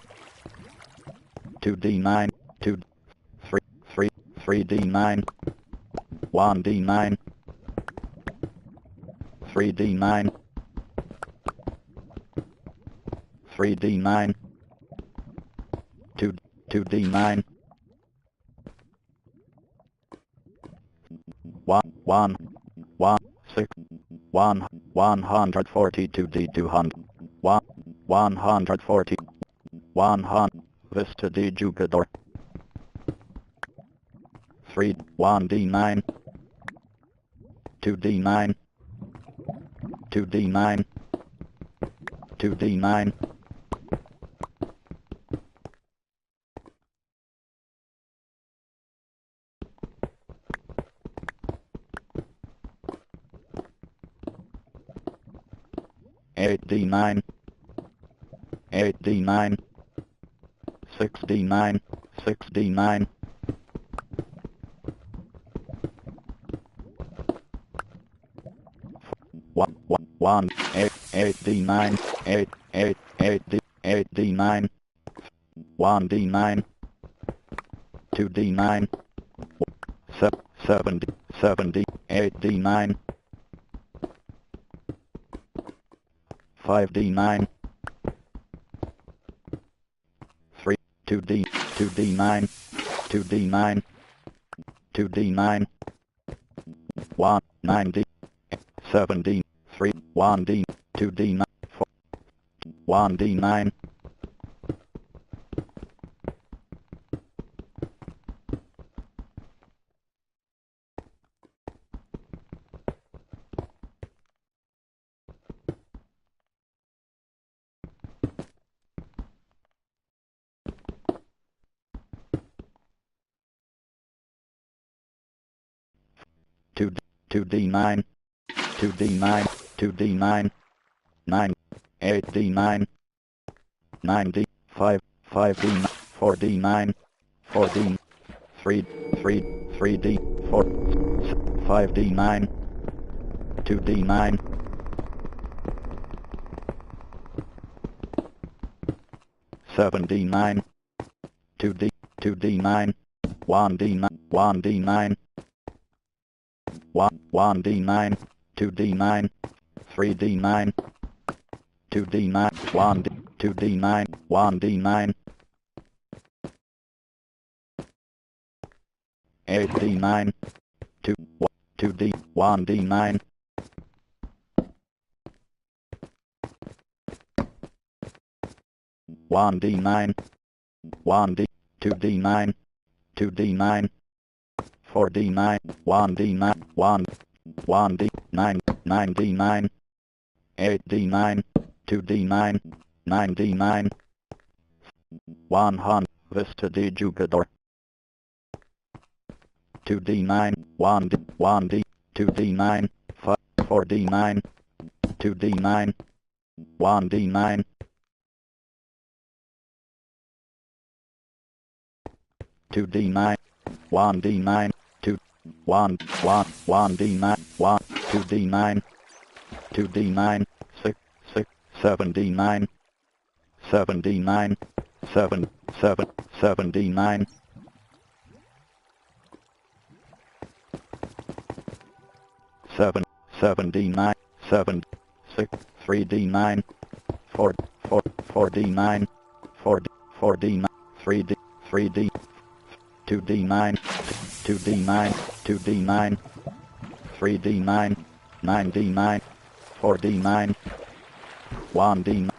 2D9, 2, 3, 3, 3D9, 1D9, 3D9, 3D9, 2, 2D9, 1, 1, 1, 6, 1, 142D 200, 1, 140, 100, Vista de Jugador, 3, 1D9, 2D9, 2D9, 2D9, 8D9, 8D9, 6D9, 6D9, 1, 1, 1, 8, 8D9, 8, 8, 8D, 8D9, 1D9, 2D9, 7D, 7D, 8D9, 5D9, 3, 2D, 2D9, 2D9, 2D9, 1, 9D, 7D, 3, 1D, 2D9, 4, 1D9, 2, 2D9, 2D9, 2D9, 9, 8D9, 9D, 5, 5D9, 4D9, 4D, 3, 3, 3D, 4, 5D9, 2D9, 7D9, 2D, 2D9, 1D9, 1D9, 1, 1D9, 2D9, 3D9, 2D9, 1D, 2D9, 1D9, 8D9, 2, 2D, 1D9, 1D9, 1D, 2D9, 2D9, 4D9, 1D9, 1, 1D, 9, 9D9, 8D9, 2D9, 9D9, 100, Vista de Jugador, 2D9, 1D, 1D, 2D9, 5, 4D9, 2D9, 1D9, 2D9, 1D9, 2, 1, 1, 1D9, 1, 2D9, 2D9, 6, 6, 7D9, 7D9, 7, 7, 7D9, 7, 7D9, 7, 6, 3D9, 4, 4, 4D9, 4D, 4D9, 3D, 3D, 2D9, 2D9, 2D9, 3D9, 9D9, 4D9, 1D9,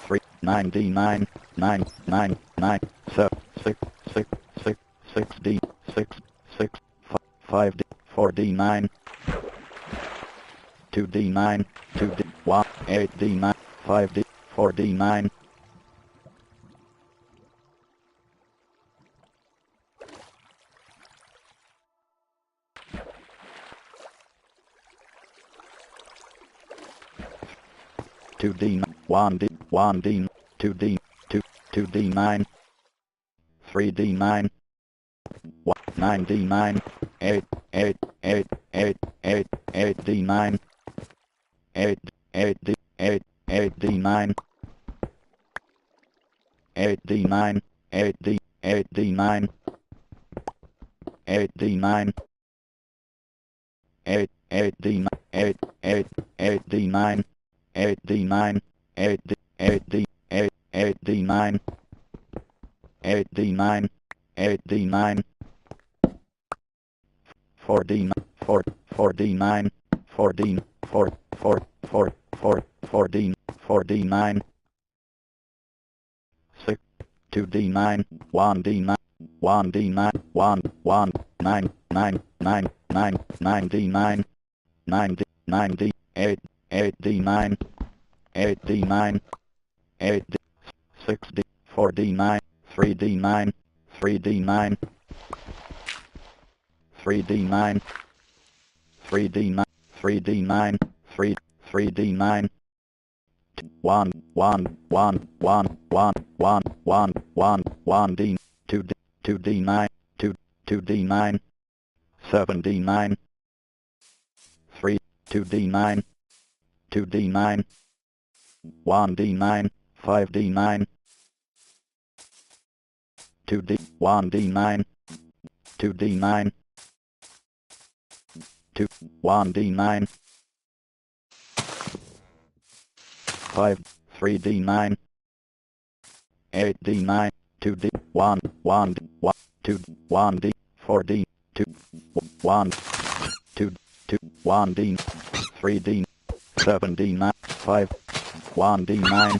3, 9D9, 9, 9, 9, 7, 6, 6, 6, 6D, 6, 6, 5D, 4D9, 2D9, 2D, 1, 8D9, 5D, 4D9, 2D, 1D, 1D, 2D, 2D9, 3D9, 9D9, 8, 8, 8, 8, 8, 8D9, 8, 8D, 8, 8D9, 8D9, 8D, 8D9, 8D9, 8, 8D9, 8, 8, 8D9, 8D9, 8D, 8D, 8, 8D9, 8D9, 8D9, 4D9, 4, 4D9, 4D, 4, 4, 4, 4, 4D, 4D9, 6, 2D9, 1D9, 1D9, 1, 1, 9, 9, 9, 9, 9D9, 9D, 9D, 8, 8D9, 8D9, 8D, 6D, 4D9, 3D9, 3D9, 3D9, 3D9, 3D9, 3, 3D9, 1, 1, 1, 1, 1, 1, 1, 1, 1D, 2D, 2D9, 2, 2D9, 7D9, 3, 2D9, 2D9, 1D9, 5D9, 2D, 1D9, 2D9, 2, 1D9, 5, 3D9, 8D9, 2D, 1, 1, 1, 2, 1D, 4D, 2, 1, 2, 2, 1D, 3D, 7D9, 5, 1D9,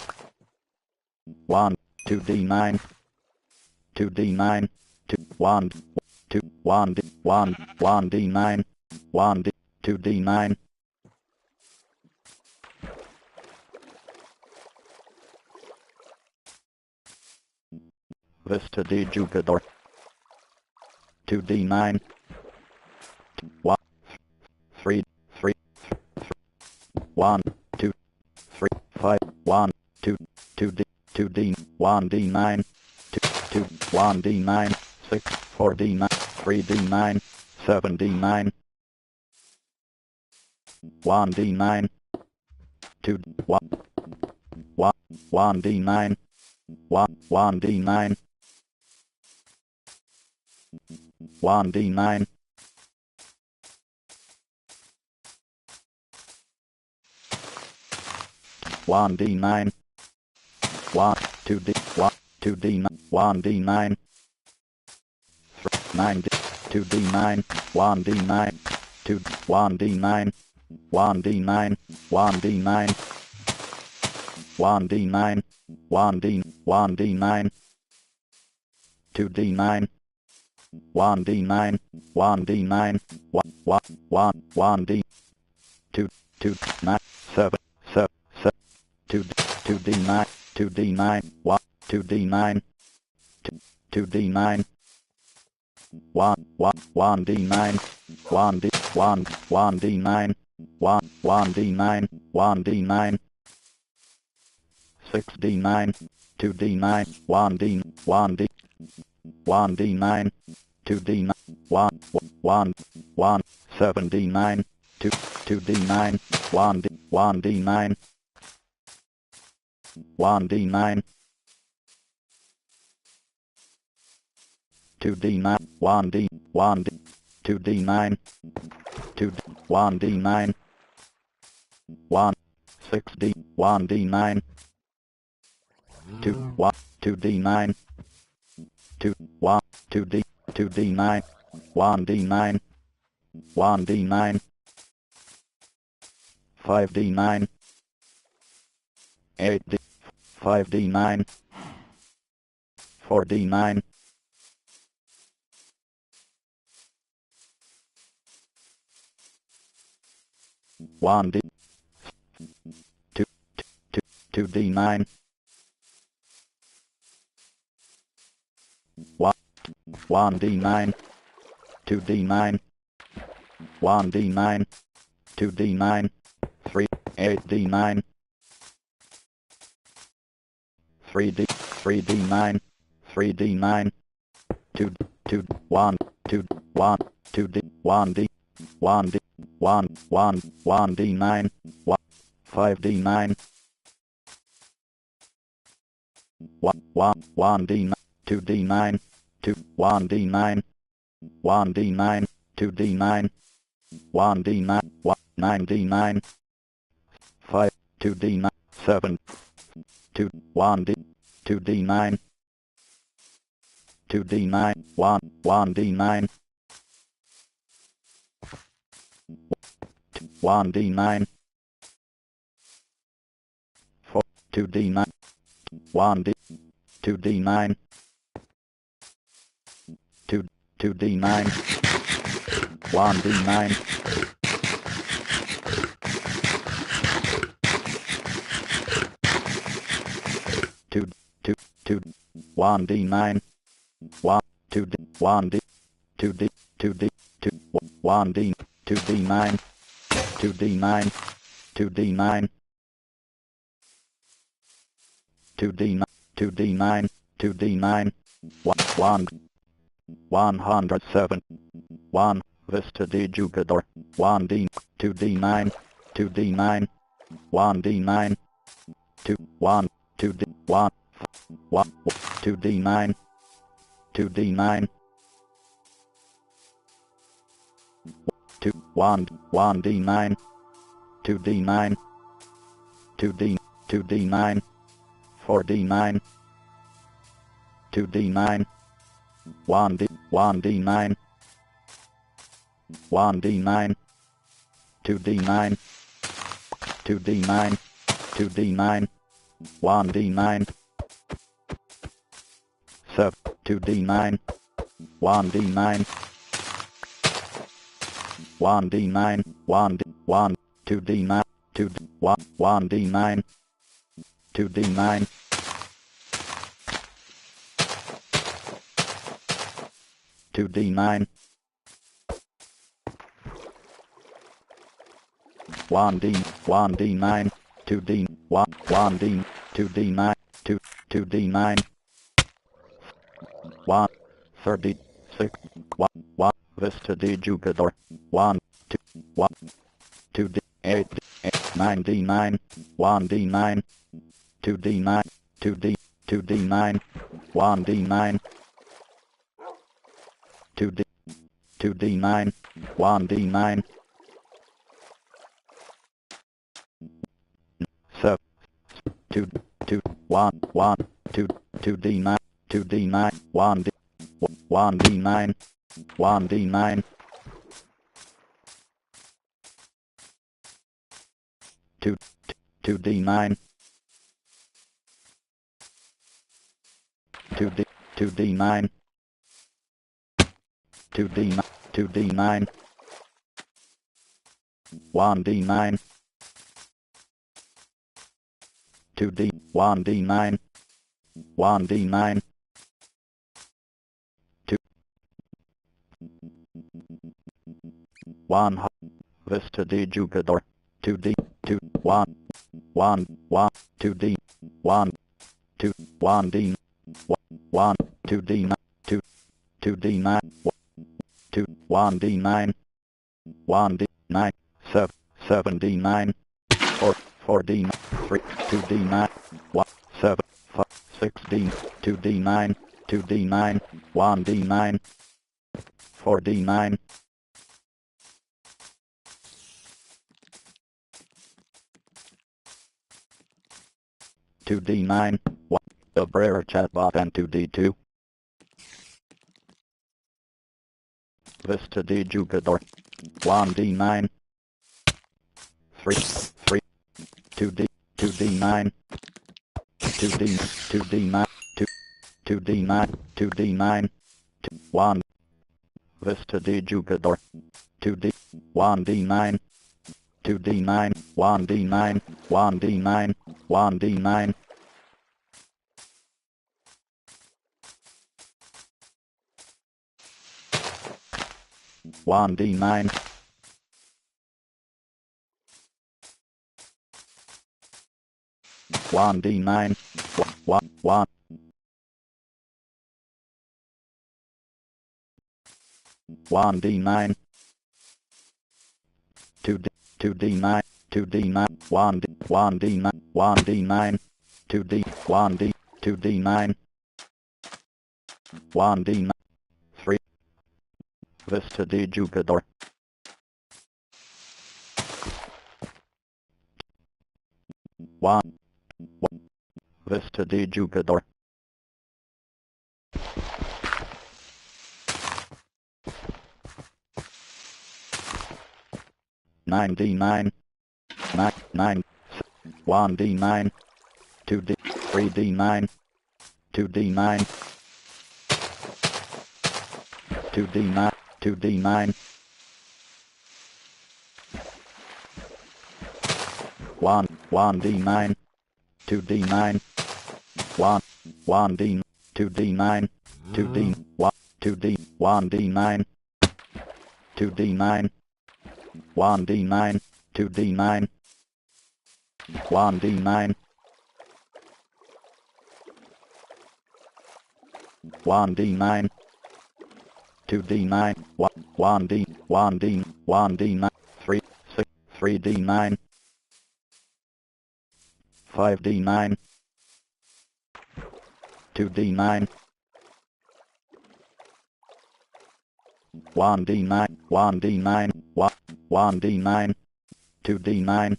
1, 2D9, 2D9, 2, 1, 2, 1D, 1, 1D9, 1D, 2D9, Vista de Jugador, 2D9, 1, 3, 3, 1, 2, 3, 5, 1, 2, 2D, 2D, 1D9, 2, 1D9, 6, 4D9, 3D9, 7D9, 1D9, 2, 1, 1, 1D9, 1, 1D9, 1D9, 1D9, 1, 2D, 1, 2D9, 1D9, 9D, 2D9, 1D9, 2, 1D9, 1D9, 1D9, 1D9, 1D, 1D9, 2D9, 1D9, 1D9, 1, 1, 1D, 2, 2, 9, 7, 7, 7, 2, 2D9, 2D9, 1, 2D9, 2, 2D9, 1, 1, 1D9, 1D, 1, 1D9, 1, 1D9, 1D9, 6D9, 2D9, 1D, 1D, 1D9, 2D9, 1, 1, 1, 7D9, 2, 2D9, 1D, 1D9, 1D9, 2D9, 1D, 1D, 2D9, 2D, 1D9, 1, 6D, 1D9, 2, 1, 2D9, 2, 1, 2D, 2D9, 1D9, 1D9, 5D9, 8D, 5D9, 4D9, 1D, 2, 2, 2D9, 1, 1D9, 2D9, 1D9, 2D9, 3, 8D9, 3D9, 3D9, 2, 2, 1, 2, 1, 2D, 1D, 1D, 1, 1, 1D9, 1, 5D9, 1, 1, 1D9, 2D9, 2, 1D9, 1D9, 2D9, 1D9, 9D9, 5, 2D9, 7, 2, 1D, 2D9, 2D9, 1, 1D9, 1D9, 4, 2D9, 1D, 2D9, 2, 2D9, 1D9, 2, 2, 2, 1D9, 1, 2D, 1D, 2D, 2D, 2, 1D, 2D9, 2D9, 2D9, 2D9, 2D9, 2D9, 1, 107, 1, Vista de Jugador, 1D, 2D9, 2D9, 1D9, 2, 1, 2D, 1, 1, 2D9, 2D9, 2, 1, 1D9, 2D9, 2D, 2D9, 4D9, 2D9, 1D, 1D9, 1D9, 2D9, 2D9, 2D9, 1D9, 7, 2D9, 1D9, 1D9, 1D, 1, 2D9, 2D, 1, 1D9, 2D9, 2D9, 1D, 1D9, 2D, 1, 1D, 2D9, 2, 2D9, 1, 36, 1, 1, Vista de Jugador, 1, 2, 1, 2D, 8, 9D9, 1D9, 2D9, 2D, 2D9, 1D9, 2D, 2D9, 1D9, 7, 2, 2, 1, 1, 2, 2D9, 2D9, 1D, 1D9, 1D9, 2, 2D9, 2D, 2D9, 2D9, 2D9, 1D9, 2D, 1D9, 1D9, 2, 1, Vista de Jugador, 2D, 2, 1, 1, 1, 2D, 1, 2, 1D, 1, 2D9, 2, 2D9, 2, 1D9, 1D9, 7, 7D9, 4, 4D9, 3, 2D9, 1, 7, 5, 6D, 2D9, 2D9, 1D9, 4D9, 2D9, 1, the Brera chatbot and 2D2, Vista de Jugador, 1D9, 3, 3, 2D, 2D9, 2D, 2D9, 2, 2D9, 2D9, 2, 1, Vista de Jugador, 2D, 1D9, 2D9, 1D9, 1D9, 1D9, 1D9, 1D9, 1 1d9 2d9 2d9 1d9 1d9 2d 2d9 1d9 3 Vista de Jugador 1 Vista de Jugador 9d9 9 1d9 2d 3d9 2d9 2d9 2d9 1 1d9 2d9 1 1d 2d9 2d 1 2d 1d9 2d9 1d9 2d9 1d9 1d9 2d9 1d 1d 1d9 3 6 3d9 5d9 2d9 1d9 1d9 1d9 2d9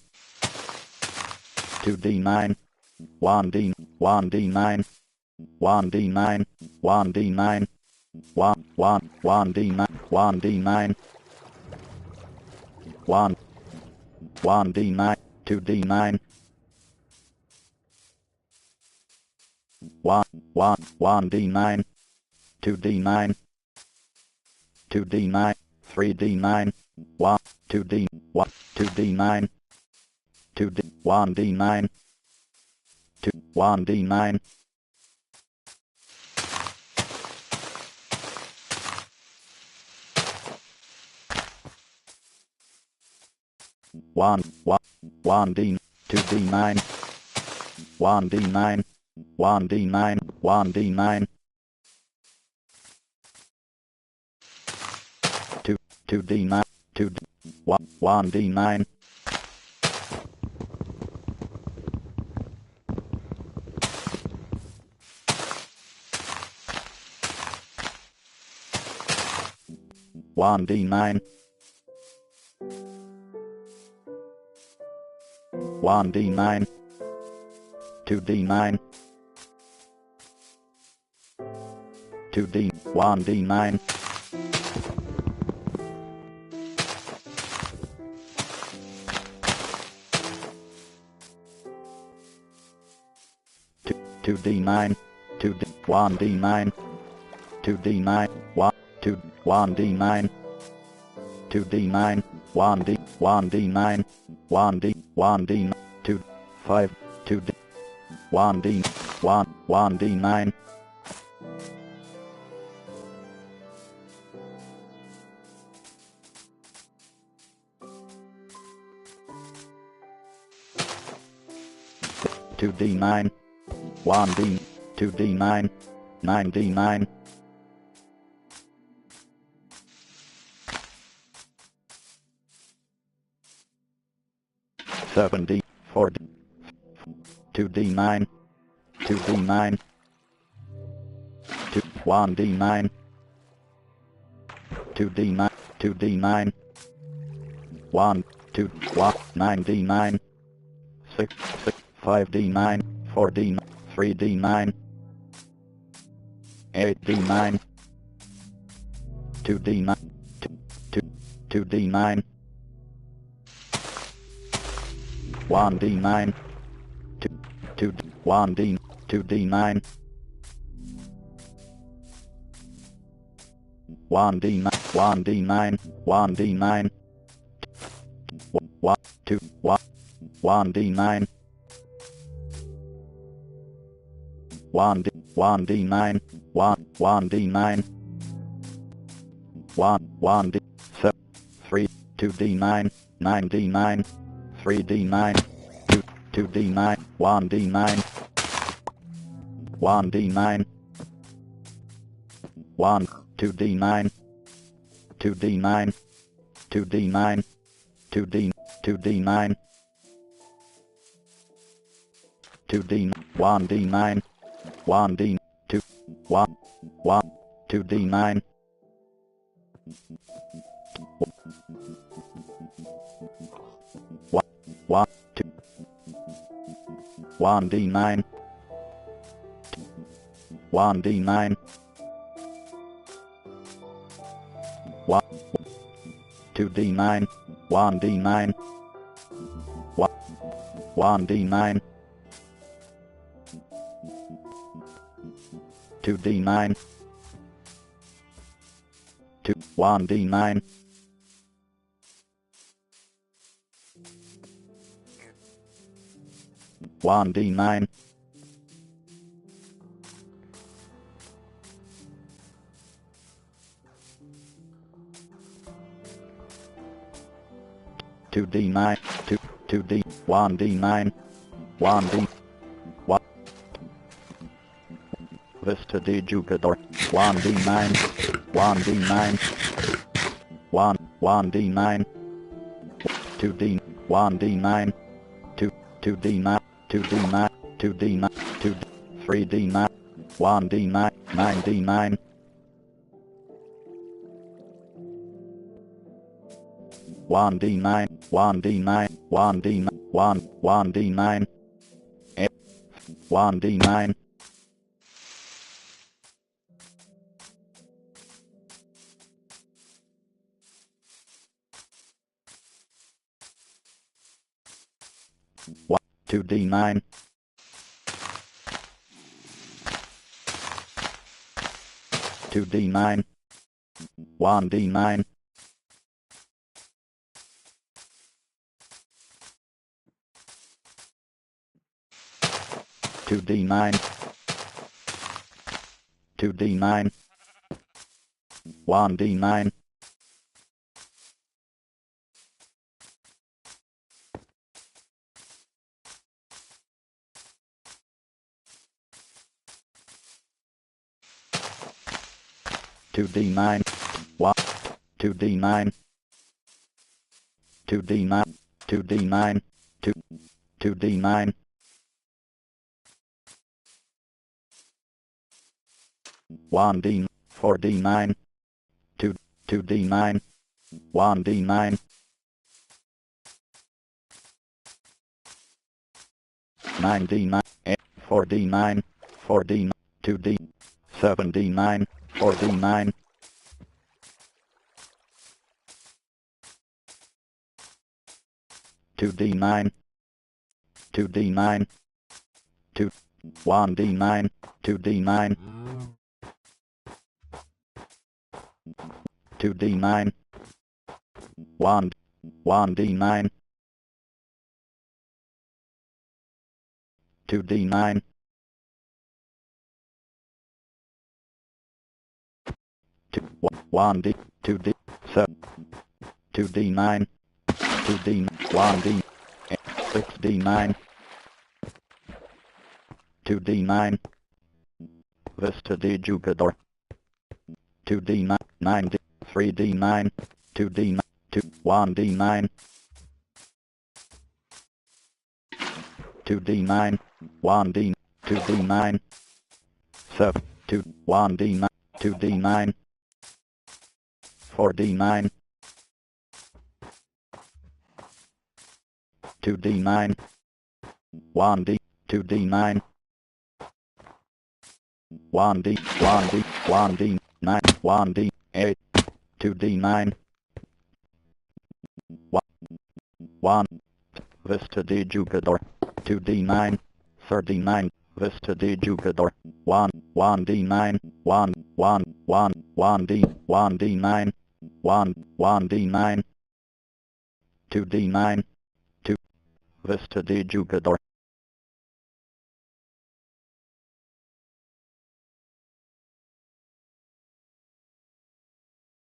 2d9 1d 1d9 1d9 1d9 1 1 1d9 1d9 1 1d9 2d9 1 1 1d9 2d9 2d9 3d9 1 2d 1 2d9 2d 1d9 2 1d9 1 1 1d 2d9 1d9 1d9 1d9 2 2d9 2 1 1d9 1d9 1d9 2d9 2d 1d9 2d9 2d 1d9 2d9 1 2 1d9 2d9 1d 1d9 1d 1d 2 5 2d 1d 1 1d9 2d9 1d 2d9 9d9 7d 4d 2d9 2d9 2 1d9 2d9 2d9 1 2 1 9d9 6 6 5d9 4d 3d9 8d9 2d9 2d9 1d9 2 1d 2d9 1d9 1d9 1d9 1 2 1 1d9 1d 1d9 1 1d9 1 1d 7 3 2d9 9d9 3d9 2 2d9 1d9 1 D9, 1, 2 D9, 2 D9, 2 D9, 2 D, 2 D9, 2 D, 1 D9, 1 D, 2, 1, 1, 2 D9, 1, 1, 2, 1 D9, 1 D9, 1, 2 D9, 1 D9, 1, 1 D9, 2 D9, 2, 1 D9, 1 D9, 2 D9, 2, 2 D, 1 D9, 1 D, 1, Vista de Jugador, 1 D9, 1 D9, 1, 1 D9, 2 D, 1 D9, 2, 2 D9, 2 D9, 2 D9, 2 D, 3 D9, 1 D9, 9 D9, 1 D9, 1 D9, 1 D9, 1, 1 D9, 1 D9, 1, 2 D9, 2 D9, 1 D9, 2 D9, 2 D9, 1 D9, 2 D9, 1, 2 D9, 2 D9, 2 D9, 2, 2 D9, 1 D, 4 D9, 2, 2 D9, 1 D9, 9 D9, 4 D9, 4 D9, 2 D, 7 D9, 4 D9, 2 D9, 2 D9, 2, 1 D9, 2 D9, 2 D9, 1, 1 D9, 2 D9, 2, 1 D, 2 D, 7, 2 D9, 2 D, 1 D, 6 D9, 2 D9, Vista de Jugador, 2 D9, 9 D, 3 D9, 2 D9, 2, 1 D9, 2 D9, 1 D, 2 D9, 7, 2, 1 D9, 2 D9, 4 D9, 2 D9, 1 D, 2 D9, 1 D, 1 D, 1 D, 9, 1 D, 8, 2 D9, 1, Vista de Jugador, 2 D9, 39, Vista de Jugador, 1, 1 D9, 1, 1, 1, 1 D, 1 D9, 1, 1 D9, 2 D9, 2, Vista de Jugador.